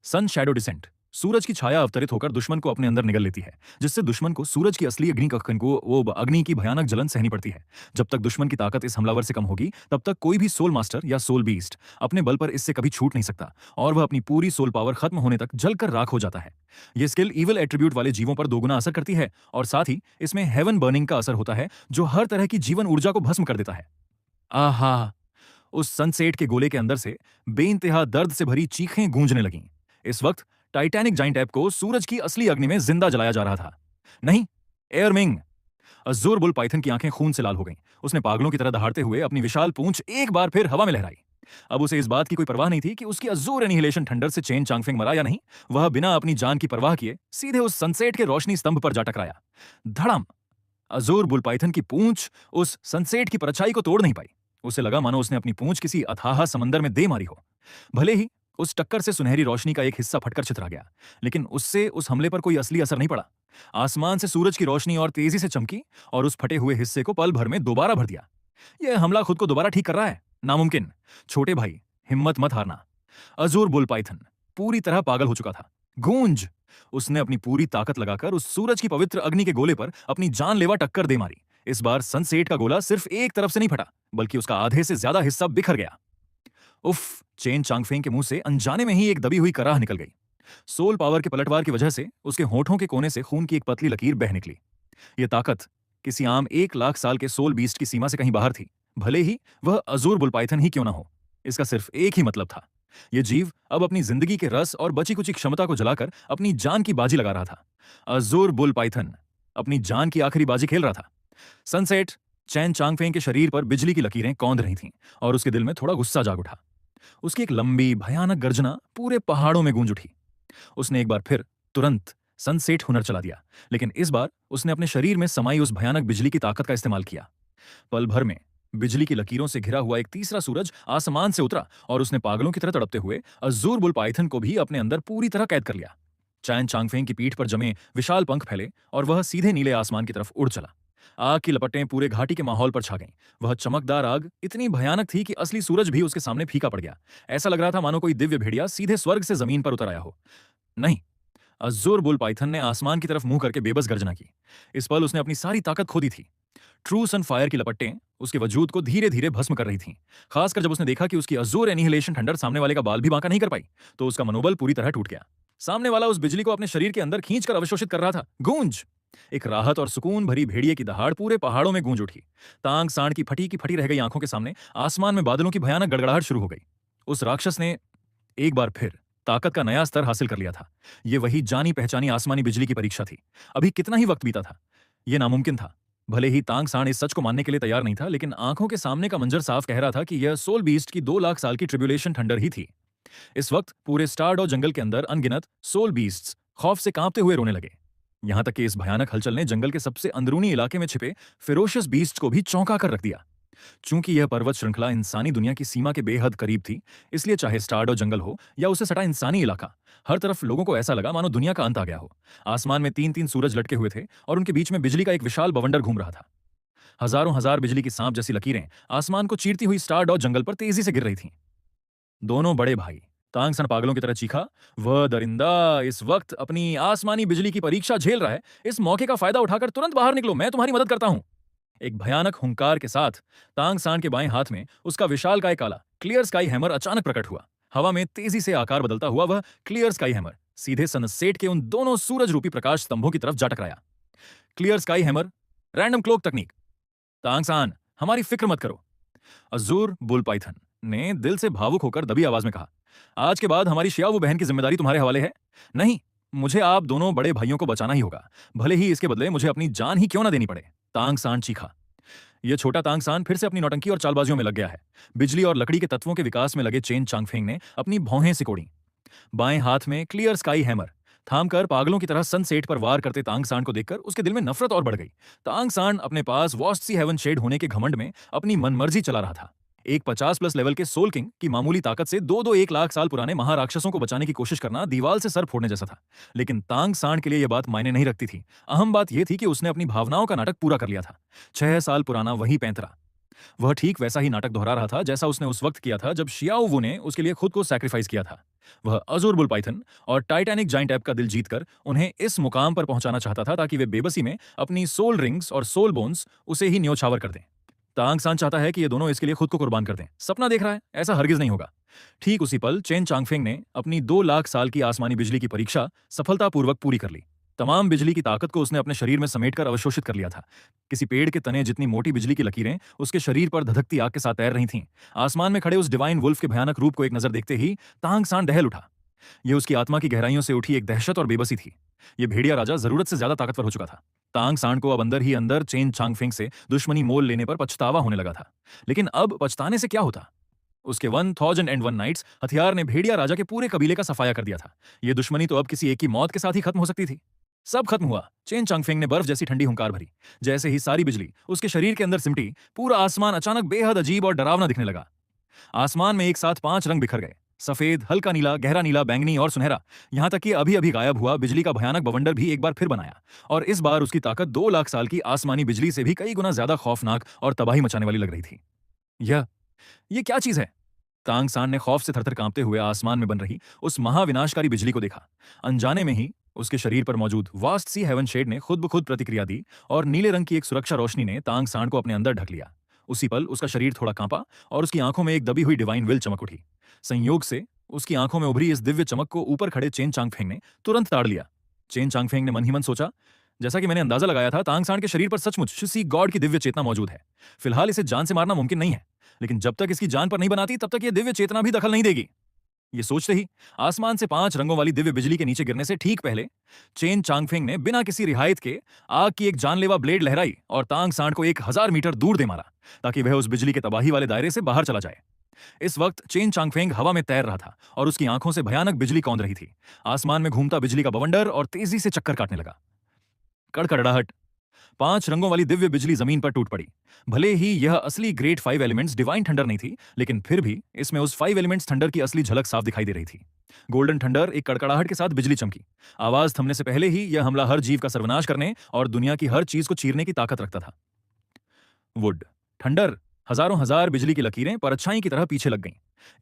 सन शैडो डिसेंट। सूरज की छाया अवतरित होकर दुश्मन को अपने अंदर निगल लेती है, जिससे दुश्मन को सूरज की असली अग्नि कक्षन को वो अग्नि की भयानक जलन सहनी पड़ती है। जब तक दुश्मन की ताकत इस हमलावर से कम होगी, तब तक कोई भी सोल मास्टर या सोल बीस्ट अपने बल पर इससे कभी छूट नहीं सकता और वह अपनी पूरी सोल पावर खत्म होने तक जलकर राख हो जाता है। यह स्किल इविल एट्रीब्यूट वाले जीवों पर दोगुना असर करती है और साथ ही इसमें हेवन बर्निंग का असर होता है, जो हर तरह की जीवन ऊर्जा को भस्म कर देता है। आहा! उस सनसेट के गोले के अंदर से बेइंतहा दर्द से भरी चीखें गूंजने लगीं। इस वक्त टाइटैनिक जाइंट को सूरज की असली अग्नि में जिंदा जलाया जा रहा था। नहीं, एयरमिंग। अजूर बुल पाइथन की आंखें खून से लाल हो गईं। उसने पागलों की तरह दहाड़ते हुए अपनी विशाल पूंछ एक बार फिर हवा में लहराई। अब उसे इस बात की कोई परवाह नहीं थी कि उसकी अजूर एनिहिलेशन थंडर से चेन चांगफेंग मरा या नहीं। वह बिना अपनी जान की परवाह किए सीधे उस सनसेट के रोशनी स्तंभ पर जा टकराया। धड़म! अजूर बुल पाइथन की पूंछ उस सनसेट की परछाई को तोड़ नहीं पाई। उसे लगा मानो उसने अपनी पूंछ किसी अथाह समंदर में दे मारी हो। भले ही उस टक्कर से सुनहरी रोशनी का एक हिस्सा फटकर छितरा गया, लेकिन उससे उस हमले पर कोई असली असर नहीं पड़ा। आसमान से सूरज की रोशनी और तेजी से चमकी और उस फटे हुए हिस्से को पल भर में दोबारा भर दिया। यह हमला खुद को दोबारा ठीक कर रहा है। नामुमकिन। छोटे भाई, हिम्मत मत हारना। अजूर बुल पाइथन पूरी तरह पागल हो चुका था। गूंज! उसने अपनी पूरी ताकत लगाकर उस सूरज की पवित्र अग्नि के गोले पर अपनी जानलेवा टक्कर दे मारी। इस बार सनसेट का गोला सिर्फ एक तरफ से नहीं फटा, बल्कि उसका आधे से ज्यादा हिस्सा बिखर गया। उफ! चेन चांगफेंग के मुंह से अनजाने में ही एक दबी हुई कराह निकल गई। सोल पावर के पलटवार की वजह से उसके होठों के कोने से खून की एक पतली लकीर बह निकली। यह ताकत किसी आम 1 लाख साल के सोल बीस्ट की सीमा से कहीं बाहर थी, भले ही वह अजूर बुल पाइथन ही क्यों ना हो। इसका सिर्फ एक ही मतलब था, यह जीव अब अपनी जिंदगी के रस और बची कुची क्षमता को जलाकर अपनी जान की बाजी लगा रहा था। अजूर बुल पाइथन अपनी जान की आखिरी बाजी खेल रहा था। सनसेट चैन चांगफेंग के शरीर पर बिजली की लकीरें कौंध रही थीं और उसके दिल में थोड़ा गुस्सा जाग उठा। उसकी एक लंबी भयानक गर्जना पूरे पहाड़ों में गूंज उठी। उसने एक बार फिर तुरंत सनसेट हुनर चला दिया, लेकिन इस बार उसने अपने शरीर में समाई उस भयानक बिजली की ताकत का इस्तेमाल किया। पल भर में बिजली की लकीरों से घिरा हुआ एक तीसरा सूरज आसमान से उतरा और उसने पागलों की तरह तड़पते हुए अज़ूर बुल पाइथन को भी अपने अंदर पूरी तरह कैद कर लिया। चैन चांगफेंग की पीठ पर जमे विशाल पंख फैले और वह सीधे नीले आसमान की तरफ उड़ चला। आग की लपटें पूरे घाटी के माहौल पर छा गईं। वह चमकदार आग इतनी भयानक थी कि असली सूरज भी उसके सामने फीका पड़ गया। ऐसा लग रहा था मानो कोई दिव्य भेड़िया सीधे स्वर्ग से जमीन पर उतर आया हो। नहीं, अज़ूर बुल पाइथन ने आसमान की तरफ मुंह करके बेबस गर्जना की। इस पल उसने अपनी सारी ताकत खो दी थी। ट्रू सन फायर की लपटें उसके वजूद को धीरे धीरे भस्म कर रही थीं। खासकर जब उसने देखा कि उसकी अज़ूर एनिहिलेशन थंडर सामने वाले का बाल भी बांका नहीं कर पाई, तो उसका मनोबल पूरी तरह टूट गया। सामने वाला उस बिजली को अपने शरीर के अंदर खींचकर अवशोषित कर रहा था। गूंज! एक राहत और सुकून भरी भेड़िए की दहाड़ पूरे पहाड़ों में गूंज उठी। तांग सांड की फटी रह गई आंखों के सामने आसमान में बादलों की भयानक गड़गड़ाहट शुरू हो गई। उस राक्षस ने एक बार फिर ताकत का नया स्तर हासिल कर लिया था। ये वही जानी पहचानी आसमानी बिजली की परीक्षा थी। अभी कितना ही वक्त बीता था, यह नामुमकिन था। भले ही तांग सांड इस सच को मानने के लिए तैयार नहीं था, लेकिन आंखों के सामने का मंजर साफ कह रहा था कि यह सोल बीस्ट की 2 लाख साल की ट्रिब्यूलेशन थंडर ही थी। इस वक्त पूरे स्टारडॉ जंगल के अंदर अनगिनत सोल बीस्ट्स खौफ से कांपते हुए रोने लगे। यहां तक कि इस भयानक हलचल ने जंगल के सबसे अंदरूनी इलाके में छिपे फेरोशियस बीस्ट को भी चौंका कर रख दिया। चूंकि यह पर्वत श्रृंखला इंसानी दुनिया की सीमा के बेहद करीब थी, इसलिए चाहे स्टारडो जंगल हो या उसे सटा इंसानी इलाका, हर तरफ लोगों को ऐसा लगा मानो दुनिया का अंत आ गया हो। आसमान में 3-3 सूरज लटके हुए थे और उनके बीच में बिजली का एक विशाल बवंडर घूम रहा था। हजारों हजार बिजली की सांप जैसी लकीरें आसमान को चीरती हुई स्टारडॉ जंगल पर तेजी से गिर रही थीं। दोनों बड़े भाई तांगसन पागलों की तरह चीखा, वह दरिंदा इस वक्त अपनी आसमानी बिजली की परीक्षा झेल रहा है। इस मौके का फायदा उठाकर तुरंत बाहर निकलो, मैं तुम्हारी मदद करता हूं। एक भयानक हुंकार के साथ तांग सांड के बाएं हाथ में उसका विशालकाय काला क्लियर स्काई हैमर अचानक प्रकट हुआ। हवा में तेजी से आकार बदलता हुआ वह क्लियर स्काई हैमर सीधे सनसेट के उन दोनों सूरज रूपी प्रकाश स्तंभों की तरफ जा टकराया। Clear sky hammer, random cloak तकनीक। तांग सान, हमारी फिक्र मत करो, अज़ूर बुल पाइथन ने दिल से भावुक होकर दबी आवाज में कहा। आज के बाद हमारी शियावू बहन की जिम्मेदारी तुम्हारे हवाले है। नहीं, मुझे आप दोनों बड़े भाइयों को बचाना ही होगा, भले ही इसके बदले मुझे अपनी जान ही क्यों ना देनी पड़े। तांग सांड चीखा। यह छोटा तांग सांड फिर से अपनी नौटंकी और चालबाजियों में लग गया है। बिजली और लकड़ी के तत्वों के विकास में लगे चेन चांगफेंग ने अपनी भौहें सिकोड़ी। बाएं हाथ में क्लियर स्काई हैमर थामकर पागलों की तरह सनसेट पर वार करते तांग सांड को देखकर उसके दिल में नफरत और बढ़ गई। तांग सांड अपने पास वॉस्ट सी हेवन शेड होने के घमंड में अपनी मनमर्जी चला रहा था। एक 50+ लेवल के सोल किंग की मामूली ताकत से 1 लाख साल पुराने महाराक्षसों को बचाने की कोशिश करना दीवाल से सर फोड़ने जैसा था। लेकिन तांग सांड के लिए यह बात मायने नहीं रखती थी। अहम बात यह थी कि उसने अपनी भावनाओं का नाटक पूरा कर लिया था। 6 साल पुराना वही पैंतरा, वह ठीक वैसा ही नाटक दोहरा रहा था जैसा उसने उस वक्त किया था जब शियाओ वू ने उसके लिए खुद को सैक्रिफाइस किया था। वह अज़ूर बुल पाइथन और टाइटैनिक जाइंट ऐप का दिल जीतकर उन्हें इस मुकाम पर पहुंचाना चाहता था ताकि वे बेबसी में अपनी सोल रिंग्स और सोल बोन्स उसे ही न्योछावर कर दें। तांग सान चाहता है कि ये दोनों इसके लिए खुद को कुर्बान कर दें। सपना देख रहा है, ऐसा हरगिज नहीं होगा। ठीक उसी पल चेन चांगफेंग ने अपनी 2 लाख साल की आसमानी बिजली की परीक्षा सफलतापूर्वक पूरी कर ली। तमाम बिजली की ताकत को उसने अपने शरीर में समेटकर अवशोषित कर लिया था। किसी पेड़ के तने जितनी मोटी बिजली की लकीरें उसके शरीर पर धधकती आग के साथ तैर रही थीं। आसमान में खड़े उस डिवाइन वुल्फ के भयानक रूप को एक नजर देखते ही तांग सान दहल उठा। यह उसकी आत्मा की गहराइयों से उठी एक दहशत और बेबसी थी। यह भेड़िया राजा जरूरत से ज्यादा ताकतवर हो चुका था। तांग सांड को अब अंदर ही अंदर चेन चांगफेंग से दुश्मनी मोल लेने पर पछतावा होने लगा था। लेकिन अब पछताने से क्या होता? उसके 1001 नाइट्स हथियार ने भेड़िया राजा के पूरे कबीले का सफाया कर दिया था। यह दुश्मनी तो अब किसी एक की मौत के साथ ही खत्म हो सकती थी। सब खत्म हुआ। चेन चांगफेंग ने बर्फ जैसी ठंडी हुंकार भरी। जैसे ही सारी बिजली उसके शरीर के अंदर सिमटी, पूरा आसमान अचानक बेहद अजीब और डरावना दिखने लगा। आसमान में एक साथ 5 रंग बिखर गए, सफेद, हल्का नीला, गहरा नीला, बैंगनी और सुनहरा। यहां तक कि अभी अभी गायब हुआ बिजली का भयानक बवंडर भी एक बार फिर बनाया, और इस बार उसकी ताकत 2 लाख साल की आसमानी बिजली से भी कई गुना ज्यादा खौफनाक और तबाही मचाने वाली लग रही थी। यह क्या चीज है? तांग सान ने खौफ से थरथर कांपते हुए आसमान में बन रही उस महाविनाशकारी बिजली को देखा। अनजाने में ही उसके शरीर पर मौजूद वास्ट सी हेवन शेड ने खुद ब खुद प्रतिक्रिया दी और नीले रंग की एक सुरक्षा रोशनी ने तांग सान को अपने अंदर ढक लिया। उसी पल उसका शरीर थोड़ा कांपा और उसकी आंखों में एक दबी हुई डिवाइन विल चमक उठी। संयोग से उसकी आंखों में उभरी इस दिव्य चमक को ऊपर खड़े चेन चांगफेंग ने तुरंत ताड़ लिया। चेन चांगफेंग ने मन ही मन सोचा, जैसा कि मैंने अंदाजा लगाया था, तांग सान के शरीर पर सचमुच सी गॉड की दिव्य चेतना मौजूद है। फिलहाल इसे जान से मारना मुमकिन नहीं है, लेकिन जब तक इसकी जान पर नहीं बनाती तब तक यह दिव्य चेतना भी दखल नहीं देगी। ये सोचते ही आसमान से 5 रंगों वाली दिव्य बिजली के नीचे गिरने से ठीक पहले चेन चांगफेंग ने बिना किसी रियायत के आग की एक जानलेवा ब्लेड लहराई और तांग सांड को 1000 मीटर दूर दे मारा, ताकि वह उस बिजली के तबाही वाले दायरे से बाहर चला जाए। इस वक्त चेन चांगफेंग हवा में तैर रहा था और उसकी आंखों से भयानक बिजली कौंध रही थी। आसमान में घूमता बिजली का बवंडर और तेजी से चक्कर काटने लगा। कड़कड़ाहट। 5 रंगों वाली दिव्य बिजली जमीन पर टूट पड़ी। भले ही यह असली ग्रेट 5 एलिमेंट्स डिवाइन थंडर नहीं थी, लेकिन फिर भी इसमें उस 5 एलिमेंट्स थंडर की असली झलक साफ दिखाई दे रही थी। गोल्डन थंडर एक कड़कड़ाहट के साथ बिजली चमकी। आवाज थमने से पहले ही यह हमला हर जीव का सर्वनाश करने और दुनिया की हर चीज को चीरने की ताकत रखता था। वुड थंडर, हजारों हजार बिजली की लकीरें परछाई की तरह पीछे लग गईं।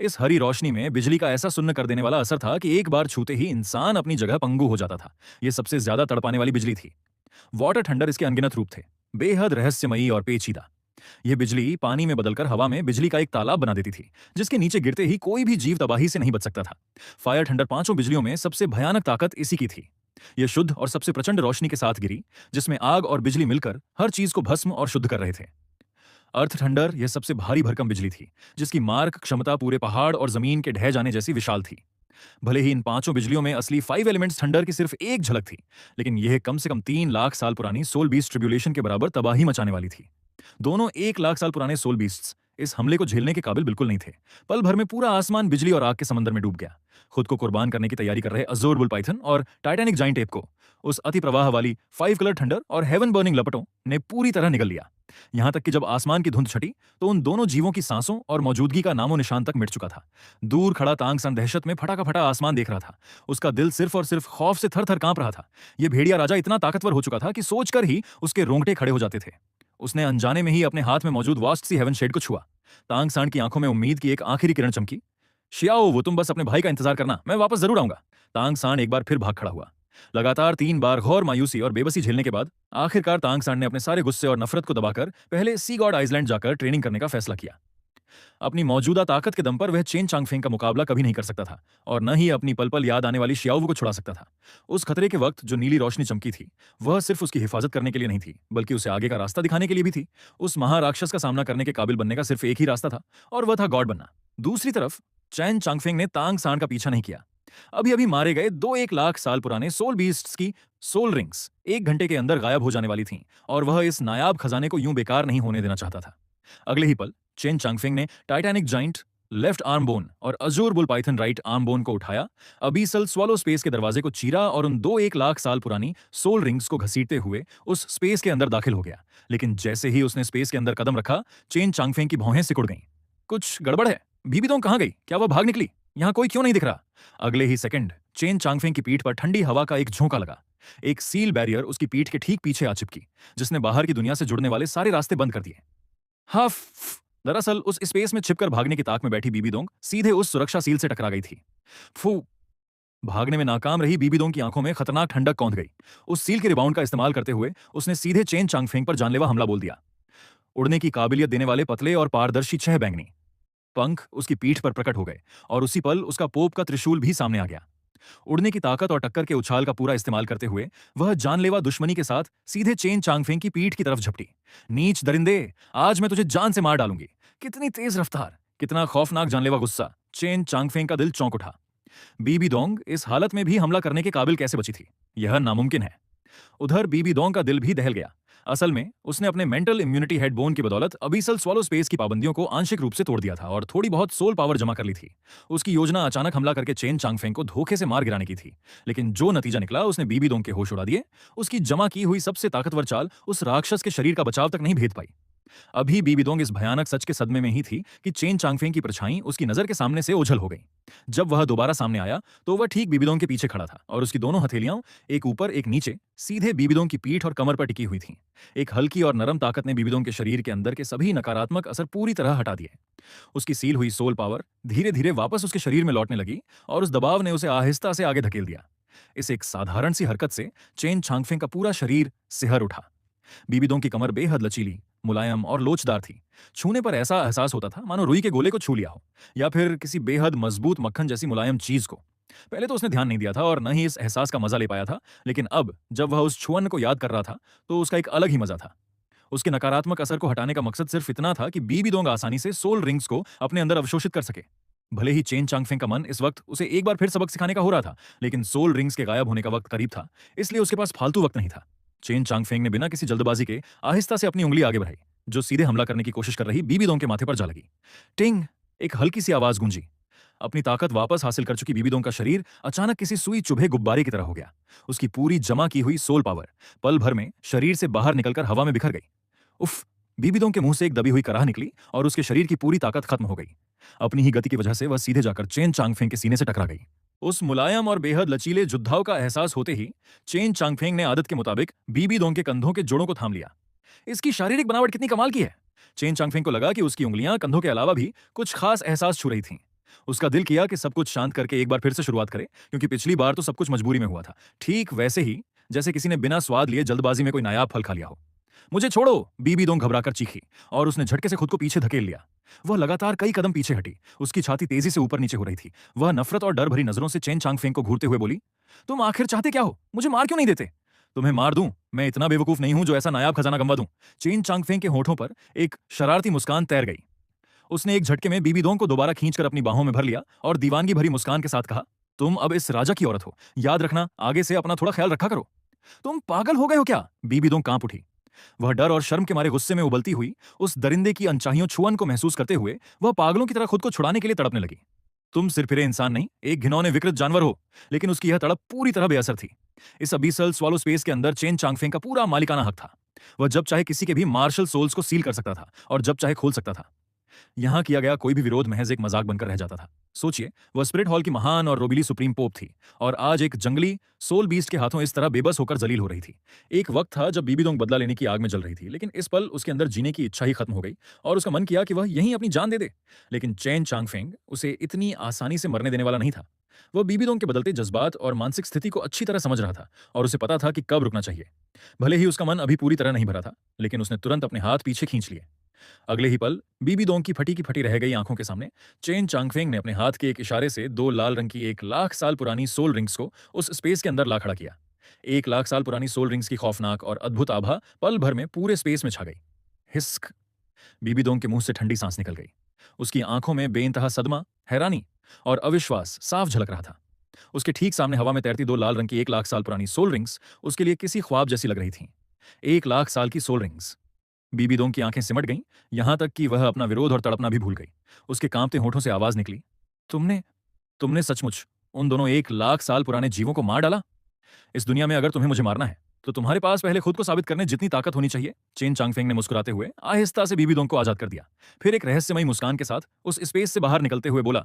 इस हरी रोशनी में बिजली का ऐसा सुन्न कर देने वाला असर था कि एक बार छूते ही इंसान अपनी जगह पंगु हो जाता था। यह सबसे ज्यादा तड़पाने वाली बिजली थी। वाटर थंडर इसके अनगिनत रूप थे, बेहद रहस्यमयी और पेचीदा। यह बिजली पानी में बदलकर हवा में बिजली का एक तालाब बना देती थी, जिसके नीचे गिरते ही कोई भी जीव तबाही से नहीं बच सकता था। फायर थंडर पांचों बिजलियों में सबसे भयानक ताकत इसी की थी। यह शुद्ध और सबसे प्रचंड रोशनी के साथ गिरी, जिसमें आग और बिजली मिलकर हर चीज को भस्म और शुद्ध कर रहे थे। अर्थ थंडर यह सबसे भारी भरकम बिजली थी, जिसकी मारक क्षमता पूरे पहाड़ और जमीन के ढह जाने जैसी विशाल थी। भले ही इन पांचों बिजलियों में असली 5 एलिमेंट्स थंडर की सिर्फ एक झलक थी, लेकिन यह कम से कम 3 लाख साल पुरानी सोल बीस्ट ट्रिब्यूलेशन के बराबर तबाही मचाने वाली थी। दोनों 1 लाख साल पुराने सोल बीस्ट्स इस हमले को झेलने के काबिल बिल्कुल नहीं थे। पल भर में पूरा आसमान बिजली और आग के समंदर में डूब गया। खुद को कुर्बान करने की तैयारी कर रहे अज़ोर बुल पाइथन और टाइटैनिक जाइंट एप को उस अति प्रवाह वाली 5 कलर थंडर और हेवन बर्निंग लपटों ने पूरी तरह निगल लिया। यहां तक कि जब आसमान की धुंध छटी तो उन दोनों जीवों की सांसों और मौजूदगी का नामो निशान तक मिट चुका था। दूर खड़ा तांग सन दहशत में फटा का फटा आसमान देख रहा था। उसका दिल सिर्फ और सिर्फ खौफ से थर थर कांप रहा था। यह भेड़िया राजा इतना ताकतवर हो चुका था कि सोचकर ही उसके रोंगटे खड़े हो जाते थे। उसने अनजाने में ही अपने हाथ में मौजूद वास्ट सी हेवन शेड को छुआ। तांग सांड की आंखों में उम्मीद की एक आखिरी किरण चमकी। शियाओ, वो तुम बस अपने भाई का इंतजार करना, मैं वापस जरूर आऊंगा। तांग सांड एक बार फिर भाग खड़ा हुआ। लगातार 3 बार घोर मायूसी और बेबसी झेलने के बाद आखिरकार तांग सांड ने अपने सारे गुस्से और नफरत को दबाकर पहले सी गॉड आइसलैंड जाकर ट्रेनिंग करने का फैसला किया। अपनी मौजूदा ताकत के दम पर वह चेन चांगफेंग का मुकाबला कभी नहीं कर सकता था, और न ही अपनी पल पल याद आने वाली शियाओ को छुड़ा सकता था। उस खतरे के वक्त जो नीली रोशनी चमकी थी, वह सिर्फ उसकी हिफाजत करने के लिए नहीं थी, बल्कि उसे आगे का रास्ता दिखाने के लिए भी थी। उस महाराक्षस का सामना करने के काबिल बनने का सिर्फ एक ही रास्ता था, और वह था गॉड बनना। दूसरी तरफ चैन चांगफेंग ने तांग सांड का पीछा नहीं किया। अभी अभी मारे गए 1 लाख साल पुराने सोल बीस्ट्स की सोल रिंग्स 1 घंटे के अंदर गायब हो जाने वाली थीं, और वह इस नायाब खजाने को यूं बेकार नहीं होने देना चाहता था। अगले ही पल चेन चांगफेंग ने titanic giant left arm bone और azure bull python right arm bone को उठाया, अबीसल स्वलो स्पेस के दरवाजे को चीरा और उन 1 लाख साल पुरानी सोल रिंग्स को घसीटते हुए उस स्पेस के अंदर दाखिल हो गया। लेकिन जैसे ही उसने स्पेस के अंदर कदम रखा, चेन चांगफेंग की भौहें सिकुड़ गईं। कुछ गड़बड़ है, बीबीदोंग कहां गई? क्या वह भाग निकली? यहां कोई क्यों नहीं दिख रहा? अगले ही सेकंड चेन चांगफेंग की पीठ पर ठंडी हवा का एक झोंका लगा। एक सील बैरियर उसकी पीठ के ठीक पीछे आ चिपकी, जिसने बाहर की दुनिया से जुड़ने वाले सारे रास्ते बंद कर दिए। हफ! दरअसल उस स्पेस में छिपकर भागने की ताक में बैठी बीबीदोंग सीधे उस सुरक्षा सील से टकरा गई थी। फू! भागने में नाकाम रही बीबीदोंग की आंखों में खतरनाक ठंडक कौंध गई। उस सील के रिबाउंड का इस्तेमाल करते हुए उसने सीधे चेन चांगफेंग पर जानलेवा हमला बोल दिया। उड़ने की काबिलियत देने वाले पतले और पारदर्शी 6 बैंगनी पंख उसकी पीठ पर प्रकट हो गए, और उसी पल उसका पोप का त्रिशूल भी सामने आ गया। उड़ने की ताकत और टक्कर के उछाल का पूरा इस्तेमाल करते हुए वह जानलेवा दुश्मनी के साथ सीधे चेन चांगफेंग की पीठ की तरफ झपटी। नीच दरिंदे, आज मैं तुझे जान से मार डालूंगी। कितनी तेज रफ्तार, कितना खौफनाक जानलेवा गुस्सा। चेन चांगफेंग का दिल चौंक उठा। बीबीदोंग इस हालत में भी हमला करने के काबिल कैसे बची थी? यह नामुमकिन है। उधर बीबीदोंग का दिल भी दहल गया। असल में उसने अपने मेंटल इम्यूनिटी हेड बोन की बदौलत अबीसल स्वलो स्पेस की पाबंदियों को आंशिक रूप से तोड़ दिया था और थोड़ी बहुत सोल पावर जमा कर ली थी। उसकी योजना अचानक हमला करके चेन चांगफेंग को धोखे से मार गिराने की थी, लेकिन जो नतीजा निकला उसने बीबीदोंग के होश उड़ा दिए। उसकी जमा की हुई सबसे ताकतवर चाल उस राक्षस के शरीर का बचाव तक नहीं भेद पाई। अभी बीबीदोंग इस भयानक सच के सदमे में ही थी कि चेन चांगफेंग की परछाई उसकी नजर के सामने से ओझल हो गई। जब वह दोबारा सामने आया तो वह ठीक बीबीदोंग के पीछे खड़ा था, और उसकी दोनों हथेलियां एक ऊपर एक नीचे सीधे बीबीदोंग की पीठ और कमर पर टिकी हुई थीं। एक हल्की और नरम ताकत ने बीबीदोंग के शरीर के अंदर के सभी नकारात्मक असर पूरी तरह हटा दिए। उसकी सील हुई सोल पावर धीरे धीरे वापस उसके शरीर में लौटने लगी, और उस दबाव ने उसे आहिस्ता से आगे धकेल दिया। इस एक साधारण सी हरकत से चेन चांगफेंग का पूरा शरीर सिहर उठा। बीबीदोंग की कमर बेहद लचीली, मुलायम और लोचदार थी। छूने पर ऐसा एहसास होता था मानो रुई के गोले को छू लिया हो, या फिर किसी बेहद मजबूत मक्खन जैसी मुलायम चीज को। पहले तो उसने ध्यान नहीं दिया था और न ही इस एहसास का मजा ले पाया था, लेकिन अब जब वह उस छुअन को याद कर रहा था तो उसका एक अलग ही मजा था। उसके नकारात्मक असर को हटाने का मकसद सिर्फ इतना था कि बीबीदोंग आसानी से सोल रिंग्स को अपने अंदर अवशोषित कर सके। भले ही चेन चांगफेंग का मन इस वक्त उसे एक बार फिर सबक सिखाने का हो रहा था, लेकिन सोल रिंग्स के गायब होने का वक्त करीब था, इसलिए उसके पास फालतू वक्त नहीं था। चेन चांगफेंग ने बिना किसी जल्दबाजी के आहिस्ता से अपनी उंगली आगे बढ़ाई, जो सीधे हमला करने की कोशिश कर रही बीबीदोंग के माथे पर जा लगी। टिंग! एक हल्की सी आवाज गूंजी। अपनी ताकत वापस हासिल कर चुकी बीबीदोंग का शरीर अचानक किसी सुई चुभे गुब्बारे की तरह हो गया। उसकी पूरी जमा की हुई सोल पावर पल भर में शरीर से बाहर निकलकर हवा में बिखर गई। उफ! बीबीदोंग के मुंह से एक दबी हुई कराह निकली और उसके शरीर की पूरी ताकत खत्म हो गई। अपनी ही गति की वजह से वह सीधे जाकर चेन चांगफेंग के सीने से टकरा गई। उस मुलायम और बेहद लचीले योद्धाओं का एहसास होते ही चेन चांगफेंग ने आदत के मुताबिक बीबीदोंग के कंधों के जोड़ों को थाम लिया। इसकी शारीरिक बनावट कितनी कमाल की है। चेन चांगफेंग को लगा कि उसकी उंगलियां कंधों के अलावा भी कुछ खास एहसास छू रही थीं। उसका दिल किया कि सब कुछ शांत करके एक बार फिर से शुरुआत करे, क्योंकि पिछली बार तो सब कुछ मजबूरी में हुआ था। ठीक वैसे ही जैसे किसी ने बिना स्वाद लिए जल्दबाजी में कोई नायाब फल खा लिया हो। मुझे छोड़ो! बीबीदोंग घबराकर चीखी और उसने झटके से खुद को पीछे धकेल लिया। वह लगातार कई कदम पीछे हटी। उसकी छाती तेजी से ऊपर नीचे हो रही थी। वह नफरत और डर भरी नजरों से चेन चांगफेंग को घूरते हुए बोली, तुम आखिर चाहते क्या हो? मुझे मार क्यों नहीं देते? तुम्हें मार दूं? मैं इतना बेवकूफ नहीं हूं जो ऐसा नायाब खजाना गंवा दूं। चेन चांगफेंग के होठों पर एक शरारती मुस्कान तैर गई। उसने एक झटके में बीबीदोंग को दोबारा खींचकर अपनी बाहों में भर लिया और दीवानगी भरी मुस्कान के साथ कहा, तुम अब इस राजा की औरत हो। याद रखना, आगे से अपना थोड़ा ख्याल रखा करो। तुम पागल हो गए हो क्या? बीबीदोंग कांप उठी। वह डर और शर्म के मारे गुस्से में उबलती हुई उस दरिंदे की अनचाहियों छुअन को महसूस करते हुए वह पागलों की तरह खुद को छुड़ाने के लिए तड़पने लगी। तुम सिरफिरे इंसान नहीं, एक घिनौने विकृत जानवर हो। लेकिन उसकी यह तड़प पूरी तरह बेअसर थी। इस अबीसल स्वॉलो स्पेस के अंदर चेन चांगफेंग का पूरा मालिकाना हक था। वह जब चाहे किसी के भी मार्शल सोल्स को सील कर सकता था और जब चाहे खोल सकता था। यहां किया गया कोई भी विरोध महज एक मजाक बनकर रह जाता था। सोचिए, वह स्पिरिट हॉल की महान और रोबीली सुप्रीम पोप थी और आज एक जंगली सोल बीस्ट के हाथों इस तरह बेबस होकर जलील हो रही थी। एक वक्त था जब बीबीदोंग बदला लेने की आग में जल रही थी, लेकिन इस पल उसके अंदर जीने की इच्छा ही खत्म हो गई और उसका मन किया कि वह यहीं अपनी जान दे दे। लेकिन चेन चांगफेंग उसे इतनी आसानी से मरने देने वाला नहीं था। वह बीबीदोंग के बदलते जज्बात और मानसिक स्थिति को अच्छी तरह समझ रहा था और उसे पता था कि कब रुकना चाहिए। भले ही उसका मन अभी पूरी तरह नहीं भरा था, लेकिन उसने तुरंत अपने हाथ पीछे खींच लिए। अगले ही पल बीबीदोंग की फटी रह गई आंखों के सामने चेन चांगफेंग ने अपने हाथ के एक इशारे से दो लाल रंग की 1 लाख साल पुरानी सोल रिंग्स को उस स्पेस के अंदर ला खड़ा किया। 1 लाख साल पुरानी सोल रिंग्स की खौफनाक और अद्भुत आभा पल भर में पूरे स्पेस में छा गई। हिस्क! बीबीदोंग के मुंह से ठंडी सांस निकल गई। उसकी आंखों में बेइंतहा सदमा, हैरानी और अविश्वास साफ झलक रहा था। उसके ठीक सामने हवा में तैरती दो लाल रंग की 1 लाख साल पुरानी सोल रिंग्स उसके लिए किसी ख्वाब जैसी लग रही थीं। 1 लाख साल की सोल रिंग्स! बीबीदोंग की आंखें सिमट गईं, यहां तक कि वह अपना विरोध और तड़पना भी भूल गई। उसके कांपते होठों से आवाज निकली, तुमने तुमने सचमुच उन दोनों 1 लाख साल पुराने जीवों को मार डाला? इस दुनिया में अगर तुम्हें मुझे मारना है तो तुम्हारे पास पहले खुद को साबित करने जितनी ताकत होनी चाहिए। चेन चांगफेंग ने मुस्कुराते हुए आहिस्ता से बीबीदोंग को आजाद कर दिया। फिर एक रहस्यमयी मुस्कान के साथ उस स्पेस से बाहर निकलते हुए बोला,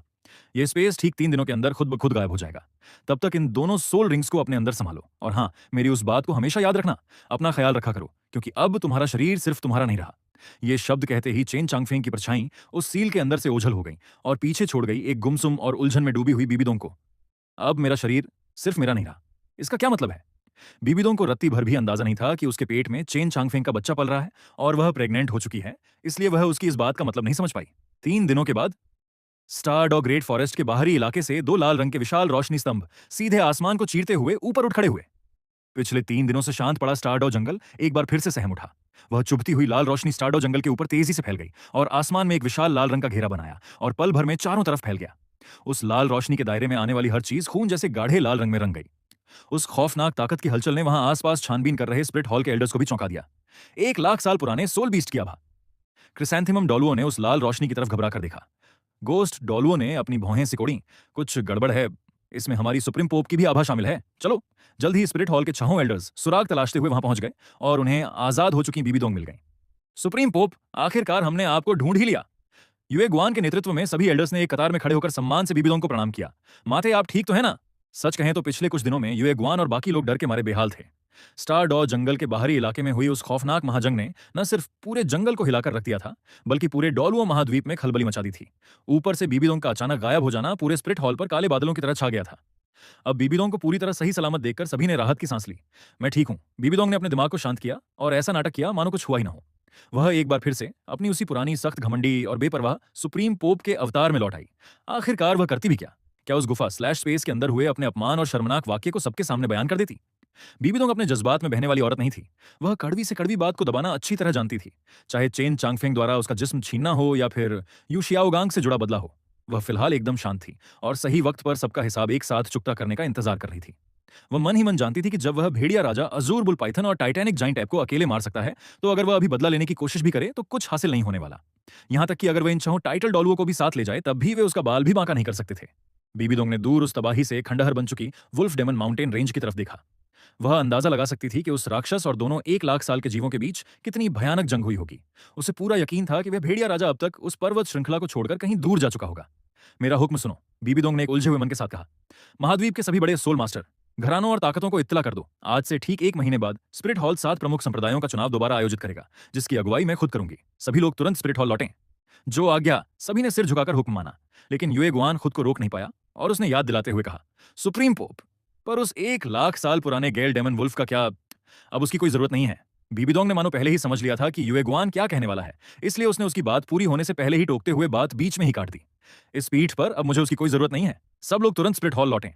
यह स्पेस ठीक 3 दिनों के अंदर खुद ब खुद गायब हो जाएगा। तब तक इन दोनों सोल रिंग्स को अपने अंदर संभालो और हाँ, मेरी उस बात को हमेशा याद रखना, अपना ख्याल रखा करो, क्योंकि अब तुम्हारा शरीर सिर्फ तुम्हारा नहीं रहा। ये शब्द कहते ही चेन चांगफेंग की परछाई उस सील के अंदर से ओझल हो गई और पीछे छोड़ गई एक गुमसुम और उलझन में डूबी हुई बीबीदोंग को। अब मेरा शरीर सिर्फ मेरा नहीं रहा, इसका क्या मतलब है? बीबीदोंग को रत्ती भर भी अंदाजा नहीं था कि उसके पेट में चेन चांगफेंग का बच्चा पल रहा है और वह प्रेग्नेंट हो चुकी है, इसलिए वह उसकी इस बात का मतलब नहीं समझ पाई। 3 दिनों के बाद स्टारडॉ ग्रेट फॉरेस्ट के बाहरी इलाके से दो लाल रंग के विशाल रोशनी स्तंभ सीधे आसमान को चीरते हुए ऊपर उठ खड़े हुए। पिछले 3 दिनों से शांत पड़ा स्टारडॉ जंगल एक बार फिर से सहम उठा। वह चुभती हुई लाल रोशनी स्टारडॉ जंगल के ऊपर तेजी से फैल गई और आसमान में एक विशाल लाल रंग का घेरा बनाया और पल भर में चारों तरफ फैल गया। उस लाल रोशनी के दायरे में आने वाली हर चीज खून जैसे गाढ़े लाल रंग में रंग गई। उस खौफनाक ताकत की हलचल ने वहां आसपास छानबीन कर रहे स्प्लिट हॉल के एल्डर्स को भी चौंका दिया। 1 लाख साल पुराने सोल बीस्ट की आभा! क्रिसैंथेमम डॉलुओ ने उस लाल रोशनी की तरफ घबरा कर देखा। गोस्ट डॉलुओ ने अपनी भौहें सिकोड़ी, कुछ गड़बड़ है, इसमें हमारी सुप्रीम पोप की भी आभा शामिल है। चलो! जल्द ही स्पिरिट हॉल के छहों एल्डर्स सुराग तलाशते हुए वहां पहुंच गए और उन्हें आजाद हो चुकी बीबीदोंग मिल गई। सुप्रीम पोप, आखिरकार हमने आपको ढूंढ ही लिया। युए गुआन के नेतृत्व में सभी एल्डर्स ने एक कतार में खड़े होकर सम्मान से बीबीदोंग को प्रणाम किया। माते, आप ठीक तो है ना? सच कहें तो पिछले कुछ दिनों में युए गुआन और बाकी लोग डर के मारे बेहाल थे। स्टारडॉ जंगल के बाहरी इलाके में हुई उस खौफनाक महाजंग ने न सिर्फ पूरे जंगल को हिलाकर रख दिया था, बल्कि पूरे डॉलुओ महाद्वीप में खलबली मचा दी थी। ऊपर से बीबीदोंग का अचानक गायब हो जाना पूरे स्पिरिट हॉल पर काले बादलों की तरह छा गया था। अब बीबीदोंग को पूरी तरह सही सलामत देखकर सभी ने राहत की सांस ली। मैं ठीक हूं, बीबीदोंग ने अपने दिमाग को शांत किया और ऐसा नाटक किया मानो कुछ हुआ ही ना हो। वह एक बार फिर से अपनी उसी पुरानी सख्त घमंडी और बेपरवाह सुप्रीम पोप के अवतार में लौट आई। आखिरकार वह करती भी क्या उस गुफा स्लैश स्पेस के अंदर हुए अपने अपमान और शर्मनाक वाक्य को सबके सामने बयान कर देती? बीबीदोंग अपने जज्बात में बहने वाली औरत नहीं थी। वह कड़वी से कड़वी बात को दबाना अच्छी तरह जानती थी, चाहे चेन चांगफेंग द्वारा उसका जिस्म छीनना हो या फिर यू शियाओगांग से जुड़ा बदला हो। वह फिलहाल एकदम शांत थी और सही वक्त पर सबका हिसाब एक साथ चुकता करने का इंतजार कर रही थी। वह मन ही मन जानती थी कि जब वह भेड़िया राजा अजूर बुल पाइथन और टाइटैनिक जाइंट ऐप को अकेले मार सकता है, तो अगर वह अभी बदला लेने की कोशिश भी करे तो कुछ हासिल नहीं होने वाला। यहां तक कि अगर वह इन छहों टाइटल डॉलुओं को भी साथ ले जाए, तब भी वे उसका बाल भी बांका नहीं कर सकते थे। बीबी दोंग ने दूर उस तबाही से खंडहर बन चुकी वुल्फ डेमन माउंटेन रेंज की तरफ देखा। वह अंदाजा लगा सकती थी कि उस राक्षस और दोनों 1 लाख साल के जीवों के बीच कितनी भयानक जंग हुई होगी। उसे पूरा यकीन था कि वह भेड़िया राजा अब तक उस पर्वत श्रृंखला को छोड़कर कहीं दूर जा चुका होगा। मेरा हुक्म सुनो, बीबी दोंग ने एक उलझे हुए मन के साथ कहा। महाद्वीप के सभी बड़े सोल मास्टर, घरानों और ताकतों को इत्तला कर दो, आज से ठीक 1 महीने बाद स्पिरिट हॉल 7 प्रमुख संप्रदायों का चुनाव दोबारा आयोजित करेगा, जिसकी अगुवाई मैं खुद करूंगी। सभी लोग तुरंत स्पिरिट हॉल लौटें। जो आज्ञा। सभी ने सिर झुकाकर हुक्म माना, लेकिन युए गुआन खुद को रोक नहीं पाया और उसने याद दिलाते हुए कहा, सुप्रीम पोप, पर उस 1 लाख साल पुराने गेल डेमन वुल्फ का क्या? अब उसकी कोई जरूरत नहीं है। बीबी दोंग ने मानो पहले ही समझ लिया था कि युए गुआन क्या कहने वाला है, इसलिए उसने उसकी बात पूरी होने से पहले ही टोकते हुए बात बीच में ही काट दी। इस पीठ पर अब मुझे उसकी कोई जरूरत नहीं है। सब लोग तुरंत स्प्लिट हॉल लौटें।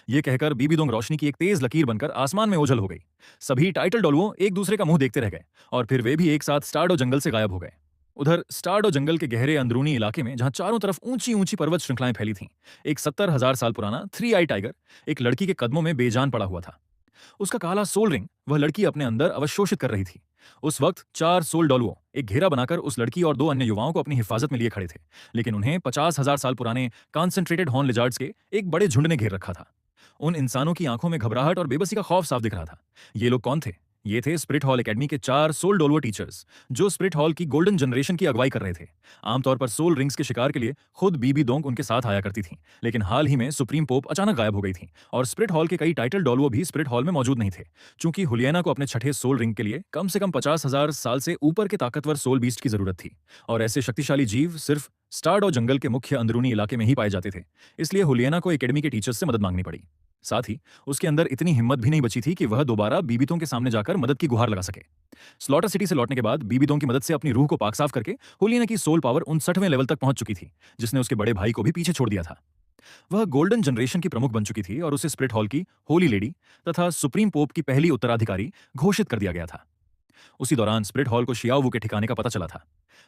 यह कहकर बीबी दोंग रोशनी की एक तेज लकीर बनकर आसमान में ओझल हो गई। सभी टाइटल डॉलुओं एक दूसरे का मुंह देखते रह गए और फिर वे भी एक साथ स्टार्डो जंगल से गायब हो गए। उधर स्टार्डो जंगल के गहरे अंदरूनी इलाके में, जहां चारों तरफ ऊंची ऊंची पर्वत श्रृंखलाएं फैली थीं, एक 70,000 साल पुराना 3 आई टाइगर एक लड़की के कदमों में बेजान पड़ा हुआ था। उसका काला सोल रिंग वह लड़की अपने अंदर अवशोषित कर रही थी। उस वक्त 4 सोल डॉलुओं एक घेरा बनाकर उस लड़की और 2 अन्य युवाओं को अपनी हिफाजत में लिए खड़े थे, लेकिन उन्हें 50,000 साल पुराने कॉन्सेंट्रेटेड हॉर्न लिजार्ड्स के एक बड़े झुंड ने घेर रखा था। उन इंसानों की आंखों में घबराहट और बेबसी का खौफ साफ दिख रहा था। ये लोग कौन थे? ये थे स्पिरिट हॉल एकेडमी के 4 सोल डोलुओ टीचर्स, जो स्पिरिट हॉल की गोल्डन जनरेशन की अगुवाई कर रहे थे। आमतौर पर सोल रिंग्स के शिकार के लिए खुद बीबी दोंग उनके साथ आया करती थी, लेकिन हाल ही में सुप्रीम पोप अचानक गायब हो गई थी और स्पिरिट हॉल के कई टाइटल डोलुओ भी स्पिरिट हॉल में मौजूद नहीं थे। चूंकि हुलियाना को अपने छठे सोल रिंग के लिए कम से कम 50,000 साल से ऊपर के ताकतवर सोल बीस्ट की जरूरत थी, और ऐसे शक्तिशाली जीव सिर्फ स्टार्डो जंगल के मुख्य अंदरूनी इलाके में ही पाए जाते थे। इसलिए हुलियाना को एकेडमी के टीचर्स से मदद मांगनी पड़ी। साथ ही उसके अंदर इतनी हिम्मत भी नहीं बची थी कि वह दोबारा बीबीतों के सामने जाकर मदद की गुहार लगा सके। स्लॉटर सिटी से लौटने के बाद बीबीतों की मदद से अपनी रूह को पाक साफ करके हुलियाना की सोल पावर 59वें लेवल तक पहुंच चुकी थी, जिसने उसके बड़े भाई को भी पीछे छोड़ दिया था। वह गोल्डन जनरेशन की प्रमुख बन चुकी थी और उसे स्प्लिट हॉल की होली लेडी तथा सुप्रीम पोप की पहली उत्तराधिकारी घोषित कर दिया गया था। उसी दौरान स्प्लिट हॉल को शियाओवू के ठिकाने का पता चला था।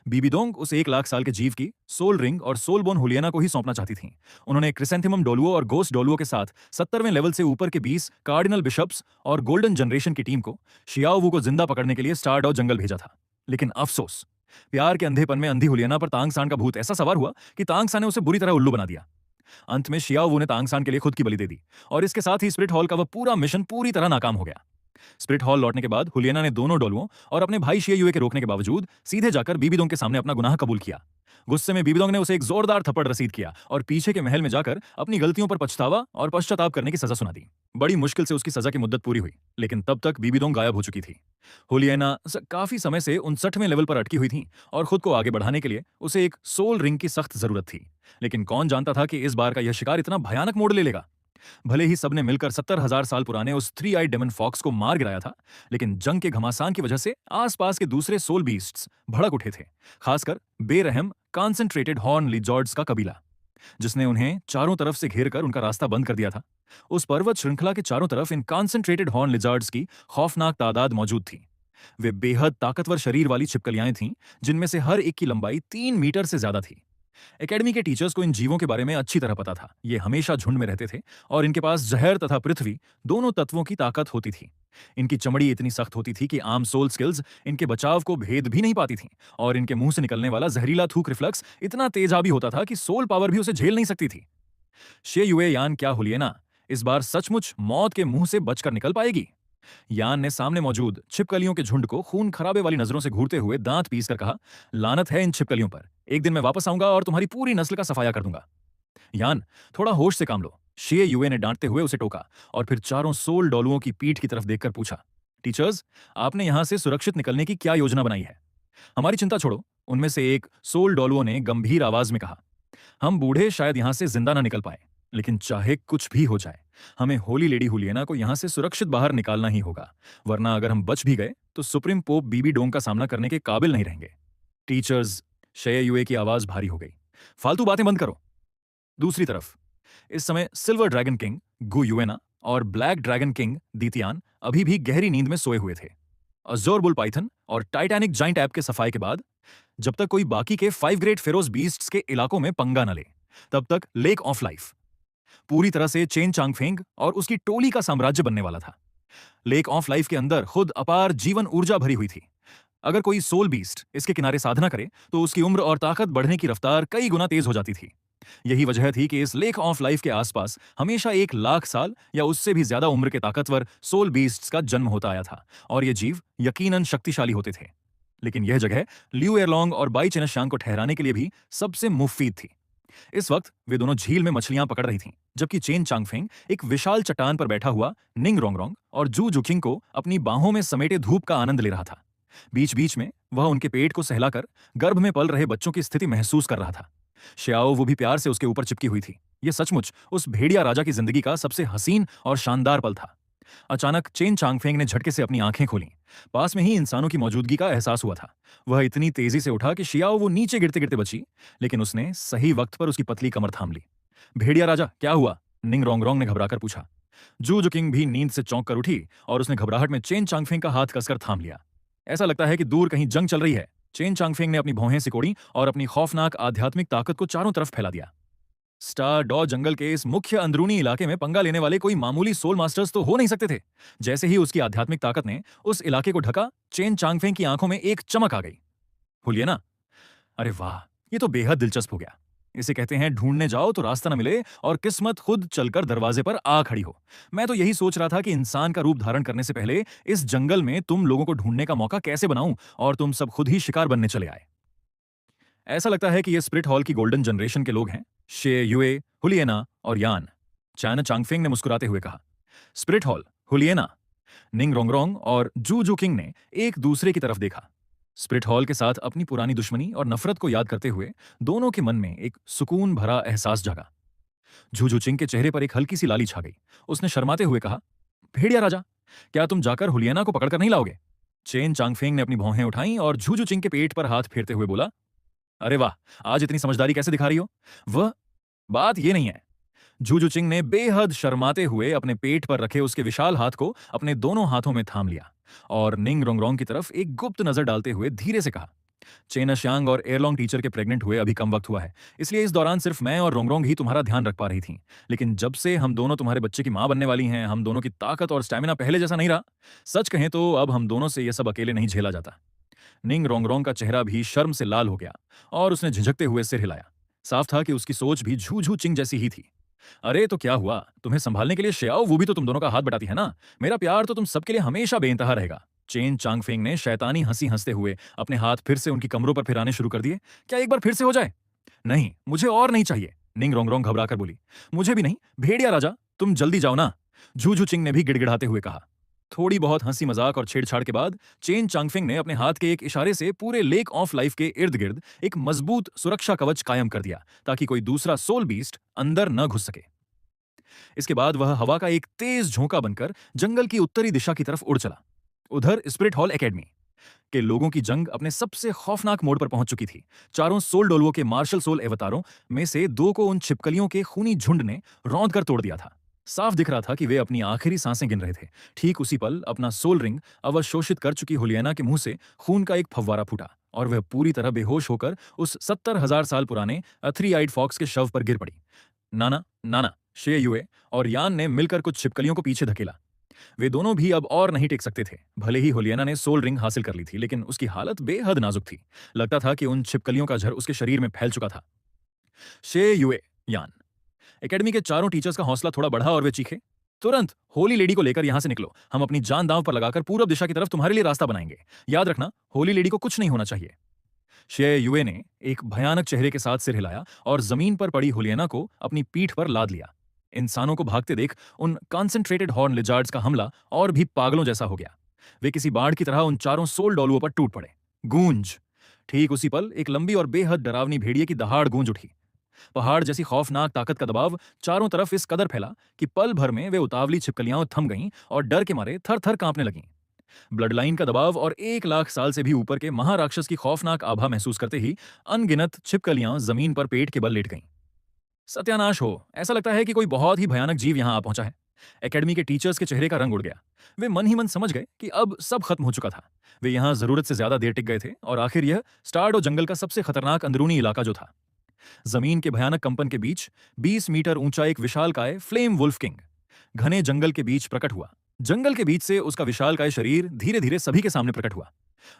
बीबी दोंग उस 1 लाख साल के जीव की सोल रिंग और सोल बोन हुलियाना को ही सौंपना चाहती थीं। उन्होंने क्रिसेंथेमम डोलुओ और गोस्ट डोलुओ के साथ 70वें लेवल से ऊपर के 20 कार्डिनल बिशप्स और गोल्डन जनरेशन की टीम को शियाओवू को जिंदा पकड़ने के लिए स्टारडॉ जंगल भेजा था। लेकिन अफसोस, प्यार के अंधेपन में अंधी हुलियाना पर तांगसान का भूत ऐसा सवार हुआ कि तांगसान ने उसे बुरी तरह उल्लू बना दिया। अंत में शियाओवू ने तांगसान के लिए खुद की बलि दे दी और इसके साथ ही स्प्लिट हॉल का वह पूरा मिशन पूरी तरह नाकाम हो गया। स्प्लिट हॉल लौटने के बाद हुलियाना ने दोनों डोलुओं और अपने भाई शियायुए के रोकने के बावजूद सीधे जाकर बीबीदोंग के सामने अपना गुनाह कबूल किया। गुस्से में बीबीदोंग ने उसे एक जोरदार थप्पड़ रसीद किया और पीछे के महल में जाकर अपनी गलतियों पर पछतावा और पश्चाताप करने की सजा सुना दी। बड़ी मुश्किल से उसकी सजा की मुद्दत पूरी हुई, लेकिन तब तक बीबीदोंग गायब हो चुकी थी। हुलियाना काफी समय से 59वें लेवल पर अटकी हुई थी और खुद को आगे बढ़ाने के लिए उसे एक सोल रिंग की सख्त जरूरत थी। लेकिन कौन जानता था कि इस बार का यह शिकार इतना भयानक मोड़ ले लेगा। भले ही सबने मिलकर 70,000 साल पुराने उस 3 आई डेमन फॉक्स को मार गिराया था, लेकिन जंग के घमासान की वजह से आसपास के दूसरे सोल बीस्ट्स भड़क उठे थे, खासकर बेरहम कॉन्सेंट्रेटेड हॉर्न लिजॉर्ड्स का कबीला, जिसने उन्हें चारों तरफ से घेर कर उनका रास्ता बंद कर दिया था। उस पर्वत श्रृंखला के चारों तरफ इन कॉन्सेंट्रेटेड हॉर्न लिजॉर्ड्स की खौफनाक तादाद मौजूद थी। वे बेहद ताकतवर शरीर वाली छिपकलियां थीं, जिनमें से हर एक की लंबाई 3 मीटर से ज्यादा थी। एकेडमी के टीचर्स को इन जीवों के बारे में अच्छी तरह पता था। ये हमेशा झुंड में रहते थे और इनके पास जहर तथा पृथ्वी दोनों तत्वों की ताकत होती थी। इनकी चमड़ी इतनी सख्त होती थी कि आम सोल स्किल्स इनके बचाव को भेद भी नहीं पाती थीं, और इनके मुंह से निकलने वाला जहरीला थूक रिफ्लक्स इतना तेजाबी होता था कि सोल पावर भी उसे झेल नहीं सकती थी। शियायुए यान क्या हुलियाना इस बार सचमुच मौत के मुंह से बचकर निकल पाएगी? यान ने सामने मौजूद छिपकलियों के झुंड को खून खराबे वाली नजरों से घूरते हुए दांत पीसकर कहा, लानत है इन छिपकलियों पर। एक दिन मैं वापस आऊंगा और तुम्हारी पूरी नस्ल का सफाया कर दूंगा। यान, थोड़ा होश से काम लो, शियायुए ने डांटते हुए उसे टोका और फिर चारों सोल डॉलुओं की पीठ की तरफ देखकर पूछा, टीचर्स, आपने यहां से सुरक्षित निकलने की क्या योजना बनाई है? हमारी चिंता छोड़ो, उनमें से एक सोल डॉलुओ ने गंभीर आवाज में कहा। हम बूढ़े शायद यहां से जिंदा ना निकल पाए, लेकिन चाहे कुछ भी हो जाए, हमें होली लेडी हुलियाना को यहां से सुरक्षित बाहर निकालना ही होगा, वरना अगर हम बच भी गए तो सुप्रीम पोप बीबी डोंग का सामना करने के काबिल नहीं रहेंगे। टीचर्स, शियायुए की आवाज भारी हो गई, फालतू बातें बंद करो। दूसरी तरफ इस समय सिल्वर ड्रैगन किंग गु युएना और ब्लैक ड्रैगन किंग दीतियान अभी भी गहरी नींद में सोए हुए थे। अजोर बुल पाइथन और टाइटैनिक जाइंट ऐप के सफाई के बाद, जब तक कोई बाकी के 5 ग्रेट फेरोज बीस्ट्स के इलाकों में पंगा न ले, तब तक लेक ऑफ लाइफ पूरी तरह से चेन चांगफेंग और उसकी टोली का साम्राज्य बनने वाला था। लेक ऑफ लाइफ के अंदर खुद अपार जीवन ऊर्जा भरी हुई थी। अगर कोई सोल बीस्ट इसके किनारे साधना करे तो उसकी उम्र और ताकत बढ़ने की रफ्तार कई गुना तेज हो जाती थी। यही वजह थी कि इस लेक ऑफ लाइफ के आसपास हमेशा 1 लाख साल या उससे भी ज्यादा उम्र के ताकतवर सोल बीस्ट्स का जन्म होता आया था, और ये जीव यकीनन शक्तिशाली होते थे। लेकिन यह जगह लियू एरलोंग और बाई चेनशांग को ठहराने के लिए भी सबसे मुफीद थी। इस वक्त वे दोनों झील में मछलियां पकड़ रही थीं, जबकि चेन चांगफेंग एक विशाल चट्टान पर बैठा हुआ निंग रोंगरोंग और जू जुकिंग को अपनी बाहों में समेटे धूप का आनंद ले रहा था। बीच बीच में वह उनके पेट को सहलाकर गर्भ में पल रहे बच्चों की स्थिति महसूस कर रहा था। श्याओ वो भी प्यार से उसके ऊपर चिपकी हुई थी। यह सचमुच उस भेड़िया राजा की जिंदगी का सबसे हसीन और शानदार पल था। अचानक चेन चांगफेंग ने झटके से अपनी आंखें खोलीं। पास में ही इंसानों की मौजूदगी का एहसास हुआ था। वह इतनी तेजी से उठा कि शियाओ वो नीचे गिरते गिरते बची, लेकिन उसने सही वक्त पर उसकी पतली कमर थाम ली। भेड़िया राजा, क्या हुआ? निंग रोंगरोंग ने घबराकर पूछा। जू जुकिंग भी नींद से चौंक कर उठी और उसने घबराहट में चेन चांगफेंग का हाथ कसकर थाम लिया। ऐसा लगता है कि दूर कहीं जंग चल रही है। चेन चांगफेंग ने अपनी भौहें सिकोड़ी और अपनी खौफनाक आध्यात्मिक ताकत को चारों तरफ फैला दिया। स्टार डॉ जंगल के इस मुख्य अंदरूनी इलाके में पंगा लेने वाले कोई मामूली सोल मास्टर्स तो हो नहीं सकते थे। जैसे ही उसकी आध्यात्मिक ताकत ने उस इलाके को ढका, चेन चांगफेंग की आंखों में एक चमक आ गई। हुलियना, अरे वाह, ये तो बेहद दिलचस्प हो गया। इसे कहते हैं ढूंढने जाओ तो रास्ता न मिले और किस्मत खुद चलकर दरवाजे पर आ खड़ी हो। मैं तो यही सोच रहा था कि इंसान का रूप धारण करने से पहले इस जंगल में तुम लोगों को ढूंढने का मौका कैसे बनाऊं और तुम सब खुद ही शिकार बनने चले आए। ऐसा लगता है कि ये स्प्रिट हॉल की गोल्डन जनरेशन के लोग हैं, शे युए, हुलियना और यान। चायना चांगफेंग ने मुस्कुराते हुए कहा। स्प्रिट हॉल, हुलियना, निंग रोंगरोंग और जू जू किंग ने एक दूसरे की तरफ देखा। स्प्रिट हॉल के साथ अपनी पुरानी दुश्मनी और नफरत को याद करते हुए दोनों के मन में एक सुकून भरा एहसास जगा। झूझू चिंग के चेहरे पर एक हल्की सी लाली छा गई। उसने शर्माते हुए कहा, भेड़िया राजा, क्या तुम जाकर हुलियना को पकड़कर नहीं लाओगे? चेन चांगफेंग ने अपनी भौहें उठाईं और झूझू चिंग के पेट पर हाथ फेरते हुए बोला, अरे वाह, आज इतनी समझदारी कैसे दिखा रही हो? वह बात ये नहीं है। झूझू चिंग ने बेहद शर्माते हुए अपने पेट पर रखे उसके विशाल हाथ को अपने दोनों हाथों में थाम लिया और निंग रोंगरोंग की तरफ एक गुप्त नजर डालते हुए धीरे से कहा, चेना श्यांग और एयरलोंग टीचर के प्रेग्नेंट हुए अभी कम वक्त हुआ है, इसलिए इस दौरान सिर्फ मैं और रोंगरोंग ही तुम्हारा ध्यान रख पा रही थी। लेकिन जब से हम दोनों तुम्हारे बच्चे की मां बनने वाली हैं, हम दोनों की ताकत और स्टैमिना पहले जैसा नहीं रहा। सच कहें तो अब हम दोनों से यह सब अकेले नहीं झेला जाता। निंग रोंगरोंग का चेहरा भी शर्म से लाल हो गया और उसने झिझकते हुए सिर हिलाया। साफ था कि उसकी सोच भी झू चिंग जैसी ही थी। अरे तो क्या हुआ, तुम्हें संभालने के लिए श्याओ वो भी तो तुम दोनों का हाथ बटाती है ना। मेरा प्यार तो तुम सबके लिए हमेशा बेइंतहा रहेगा। चेन चांगफेंग ने शैतानी हंसी हंसते हुए अपने हाथ फिर से उनकी कमरों पर फिराने शुरू कर दिए। क्या एक बार फिर से हो जाए? नहीं, मुझे और नहीं चाहिए, निंग रोंगरोंग घबराकर बोली। मुझे भी नहीं, भेड़िया राजा, तुम जल्दी जाओ ना, झू चिंग ने भी गिड़गिड़ाते हुए कहा। थोड़ी बहुत हंसी मजाक और छेड़छाड़ के बाद चेन चांगफेंग ने अपने हाथ के एक इशारे से पूरे लेक ऑफ लाइफ के इर्द गिर्द एक मजबूत सुरक्षा कवच कायम कर दिया ताकि कोई दूसरा सोल बीस्ट अंदर न घुस सके। इसके बाद वह हवा का एक तेज झोंका बनकर जंगल की उत्तरी दिशा की तरफ उड़ चला। उधर स्पिरिट हॉल एकेडमी के लोगों की जंग अपने सबसे खौफनाक मोड़ पर पहुंच चुकी थी। चारों सोल डोलुओं के मार्शल सोल अवतारों में से 2 को उन छिपकलियों के खूनी झुंड ने रौंद कर तोड़ दिया था। साफ दिख रहा था कि वे अपनी आखिरी सांसें गिन रहे थे। ठीक उसी पल अपना सोल रिंग अवशोषित कर चुकी हुलियाना के मुंह से खून का एक फव्वारा फूटा और वह पूरी तरह बेहोश होकर उस 70,000 साल पुराने थ्री आइड फॉक्स के शव पर गिर पड़ी। नाना नाना, शे युए और यान ने मिलकर कुछ छिपकलियों को पीछे धकेला। वे दोनों भी अब और नहीं टिक सकते थे। भले ही हुलियाना ने सोल रिंग हासिल कर ली थी, लेकिन उसकी हालत बेहद नाजुक थी। लगता था कि उन छिपकलियों का झर उसके शरीर में फैल चुका था। शे युए, यान, एकेडमी के चारों टीचर्स का हौसला थोड़ा बढ़ा और वे चीखे, तुरंत होली लेडी को लेकर यहां से निकलो। हम अपनी जान दांव पर लगाकर पूरब दिशा की तरफ तुम्हारे लिए रास्ता बनाएंगे। याद रखना, होली लेडी को कुछ नहीं होना चाहिए। शे युए ने एक भयानक चेहरे के साथ सिर हिलाया और जमीन पर पड़ी हुलियाना को अपनी पीठ पर लाद लिया। इंसानों को भागते देख उन कॉन्सेंट्रेटेड हॉर्न लिजार्ड्स का हमला और भी पागलों जैसा हो गया। वे किसी बाढ़ की तरह उन चारों सोल डोलुओं पर टूट पड़े। गूंज! ठीक उसी पल एक लंबी और बेहद डरावनी भेड़िए की दहाड़ गूंज उठी। पहाड़ जैसी खौफनाक ताकत का दबाव चारों तरफ इस कदर फैला कि पल भर में वे उतावली छिपकलियां थम गईं और डर के मारे थर थर कांपने लगीं। ब्लड लाइन का दबाव और 1 लाख साल से भी ऊपर के महाराक्षस की खौफनाक आभा महसूस करते ही अनगिनत छिपकलियां जमीन पर पेट के बल लेट गईं। सत्यानाश हो, ऐसा लगता है कि कोई बहुत ही भयानक जीव यहां आ पहुंचा है। एकेडमी के टीचर्स के चेहरे का रंग उड़ गया। वे मन ही मन समझ गए कि अब सब खत्म हो चुका था। वे यहां जरूरत से ज्यादा देर टिक गए थे और आखिर यह स्टार्डो जंगल का सबसे खतरनाक अंदरूनी इलाका जो था। जमीन के भयानक कंपन के बीच 20 मीटर ऊंचा एक विशालकाय फ्लेम वुल्फ किंग घने जंगल के बीच प्रकट हुआ। जंगल के बीच से उसका विशालकाय शरीर धीरे धीरे सभी के सामने प्रकट हुआ।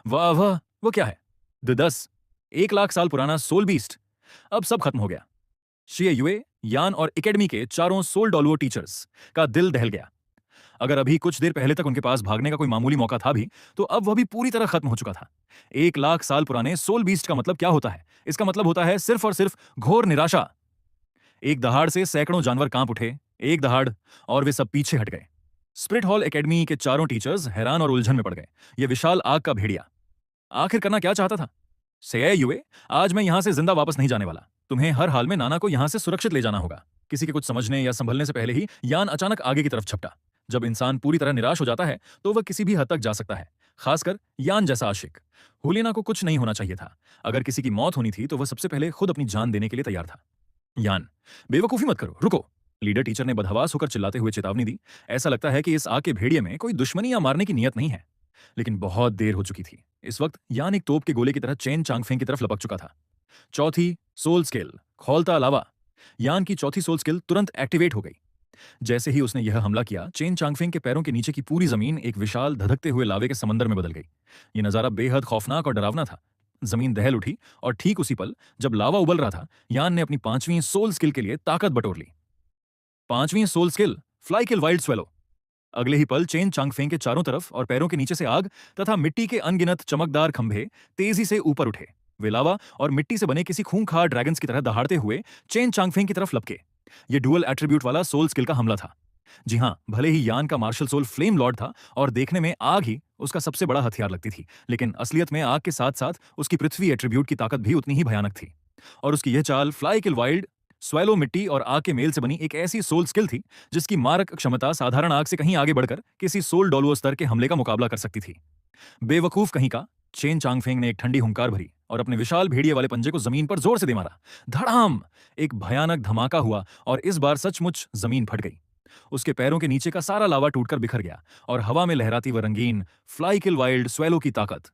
वाह वाह, वो क्या है? द 10 1 लाख साल पुराना सोल बीस्ट। अब सब खत्म हो गया। शिए युए, यान और एकेडमी के चारों सोल डॉलुओ टीचर्स का दिल दहल गया। अगर अभी कुछ देर पहले तक उनके पास भागने का कोई मामूली मौका था भी, तो अब वह भी पूरी तरह खत्म हो चुका था। 1 लाख साल पुराने सोल बीस्ट का मतलब क्या होता है? इसका मतलब होता है सिर्फ और सिर्फ घोर निराशा। एक दहाड़ से सैकड़ों जानवर कांप उठे, एक दहाड़, और वे सब पीछे हट गए। स्प्रिट हॉल एकेडमी के चारों टीचर्स हैरान और उलझन में पड़ गए। यह विशाल आग का भेड़िया आखिर करना क्या चाहता था? से युए, आज मैं यहां से जिंदा वापस नहीं जाने वाला। तुम्हें हर हाल में नाना को यहां से सुरक्षित ले जाना होगा। किसी के कुछ समझने या संभलने से पहले ही यान अचानक आगे की तरफ झपटा। जब इंसान पूरी तरह निराश हो जाता है तो वह किसी भी हद तक जा सकता है, खासकर यान जैसा आशिक। हुलिना को कुछ नहीं होना चाहिए था। अगर किसी की मौत होनी थी तो वह सबसे पहले खुद अपनी जान देने के लिए तैयार था। यान, बेवकूफी मत करो, रुको। लीडर टीचर ने बदहवास होकर चिल्लाते हुए चेतावनी दी। ऐसा लगता है कि इस आग के भेड़िए में कोई दुश्मनी या मारने की नीयत नहीं है। लेकिन बहुत देर हो चुकी थी। इस वक्त यान एक तोप के गोले की तरह चेन चांगफेंग की तरफ लपक चुका था। चौथी सोल स्किल, खौलता लावा। यान की चौथी सोल स्किल तुरंत एक्टिवेट हो गई। जैसे ही उसने यह हमला किया, चेन चांगफेंग के पैरों के नीचे की पूरी जमीन एक विशाल धधकते हुए लावे के समंदर में बदल गई। यह नजारा बेहद खौफनाक और डरावना था। जमीन दहल उठी और ठीक उसी पल जब लावा उबल रहा था, यान ने अपनी 5वीं सोल स्किल के लिए ताकत बटोर ली। 5वीं सोल स्किल, फ्लाई किल वाइल्ड स्वेलो। अगले ही पल चेन चांगफेंग के चारों तरफ और पैरों के नीचे से आग तथा मिट्टी के अनगिनत चमकदार खंभे तेजी से ऊपर उठे। वे लावा और मिट्टी से बने किसी खूंखार ड्रैगन्स की तरह दहाड़ते हुए चेन चांगफेंग की तरफ लपके। ये डुअल एट्रीब्यूट वाला सोल स्किल का हमला था। जी हां, भले ही यान का मार्शल सोल फ्लेम लॉर्ड था और देखने में आग ही उसका सबसे बड़ा हथियार लगती थी, लेकिन असलियत में आग के साथ साथ उसकी पृथ्वी एट्रीब्यूट की ताकत भी उतनी ही भयानक थी। और उसकी यह चाल फ्लाई किल वाइल्ड स्वैलो मिट्टी और आग के मेल से बनी एक ऐसी सोल स्किल थी जिसकी मारक क्षमता साधारण आग से कहीं आगे बढ़कर किसी सोल डॉलुओ स्तर के हमले का मुकाबला कर सकती थी। बेवकूफ कहीं का, चेन चांगफेंग ने एक ठंडी हुंकार भरी और अपने विशाल भेड़िए वाले पंजे को जमीन पर जोर से दे मारा। धड़ाम! एक भयानक धमाका हुआ और इस बार सचमुच जमीन फट गई। उसके पैरों के नीचे का सारा लावा टूटकर बिखर गया और हवा में लहराती व रंगीन फ्लाई किल वाइल्ड स्वैलो की ताकत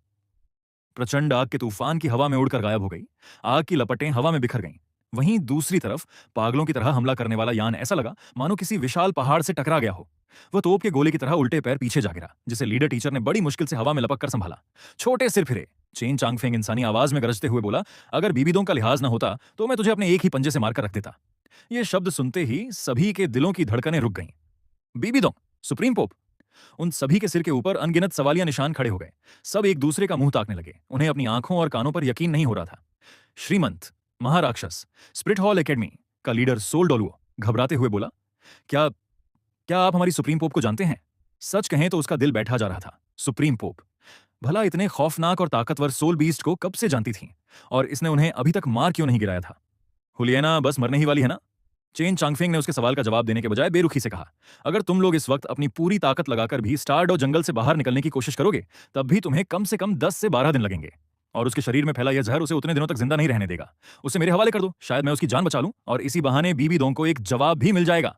प्रचंड आग के तूफान की हवा में उड़कर गायब हो गई। आग की लपटें हवा में बिखर गईं। वहीं दूसरी तरफ पागलों की तरह हमला करने वाला यान ऐसा लगा मानो किसी विशाल पहाड़ से टकरा गया हो। वह तोप के गोले की तरह उल्टे पैर पीछे जा गिरा, जिसे लीडर टीचर ने बड़ी मुश्किल से हवा में लपक कर संभाला। छोटे सिर फिरे। चेन चांगफेंग इंसानी आवाज में गरजते हुए बोला, अगर बीबीदों का लिहाज न होता तो मैं तुझे अपने एक ही पंजे से मारकर रख देता। ये शब्द सुनते ही सभी के दिलों की धड़कनें रुक गईं। बीबीदों, सुप्रीम पोप। उन सभी के सिर के ऊपर अनगिनत सवालिया निशान खड़े हो गए। सब एक दूसरे का मुंह ताकने लगे। उन्हें अपनी आंखों और कानों पर यकीन नहीं हो रहा था। श्रीमंत, महाराक्षस, स्प्रिट हॉल एकेडमी का लीडर सोल डोलुओ घबराते हुए बोला, क्या क्या आप हमारी सुप्रीम पोप को जानते हैं? सच कहें तो उसका दिल बैठा जा रहा था। सुप्रीम पोप, भला इतने खौफनाक और ताकतवर सोल बीस्ट को कब से जानती थी, और इसने उन्हें अभी तक मार क्यों नहीं गिराया था? हुलियाना बस मरने ही वाली है ना? चेन चांगफेंग ने उसके सवाल का जवाब देने के बजाय बेरुखी से कहा, अगर तुम लोग इस वक्त अपनी पूरी ताकत लगाकर भी स्टारडो जंगल से बाहर निकलने की कोशिश करोगे, तब भी तुम्हें कम से कम 10 से 12 दिन लगेंगे। और उसके शरीर में फैला यह जहर उसे उतने दिनों तक जिंदा नहीं रहने देगा। उसे मेरे हवाले कर दो, शायद मैं उसकी जान बचा लूं और इसी बहाने बीबी दोंग को एक जवाब भी मिल जाएगा।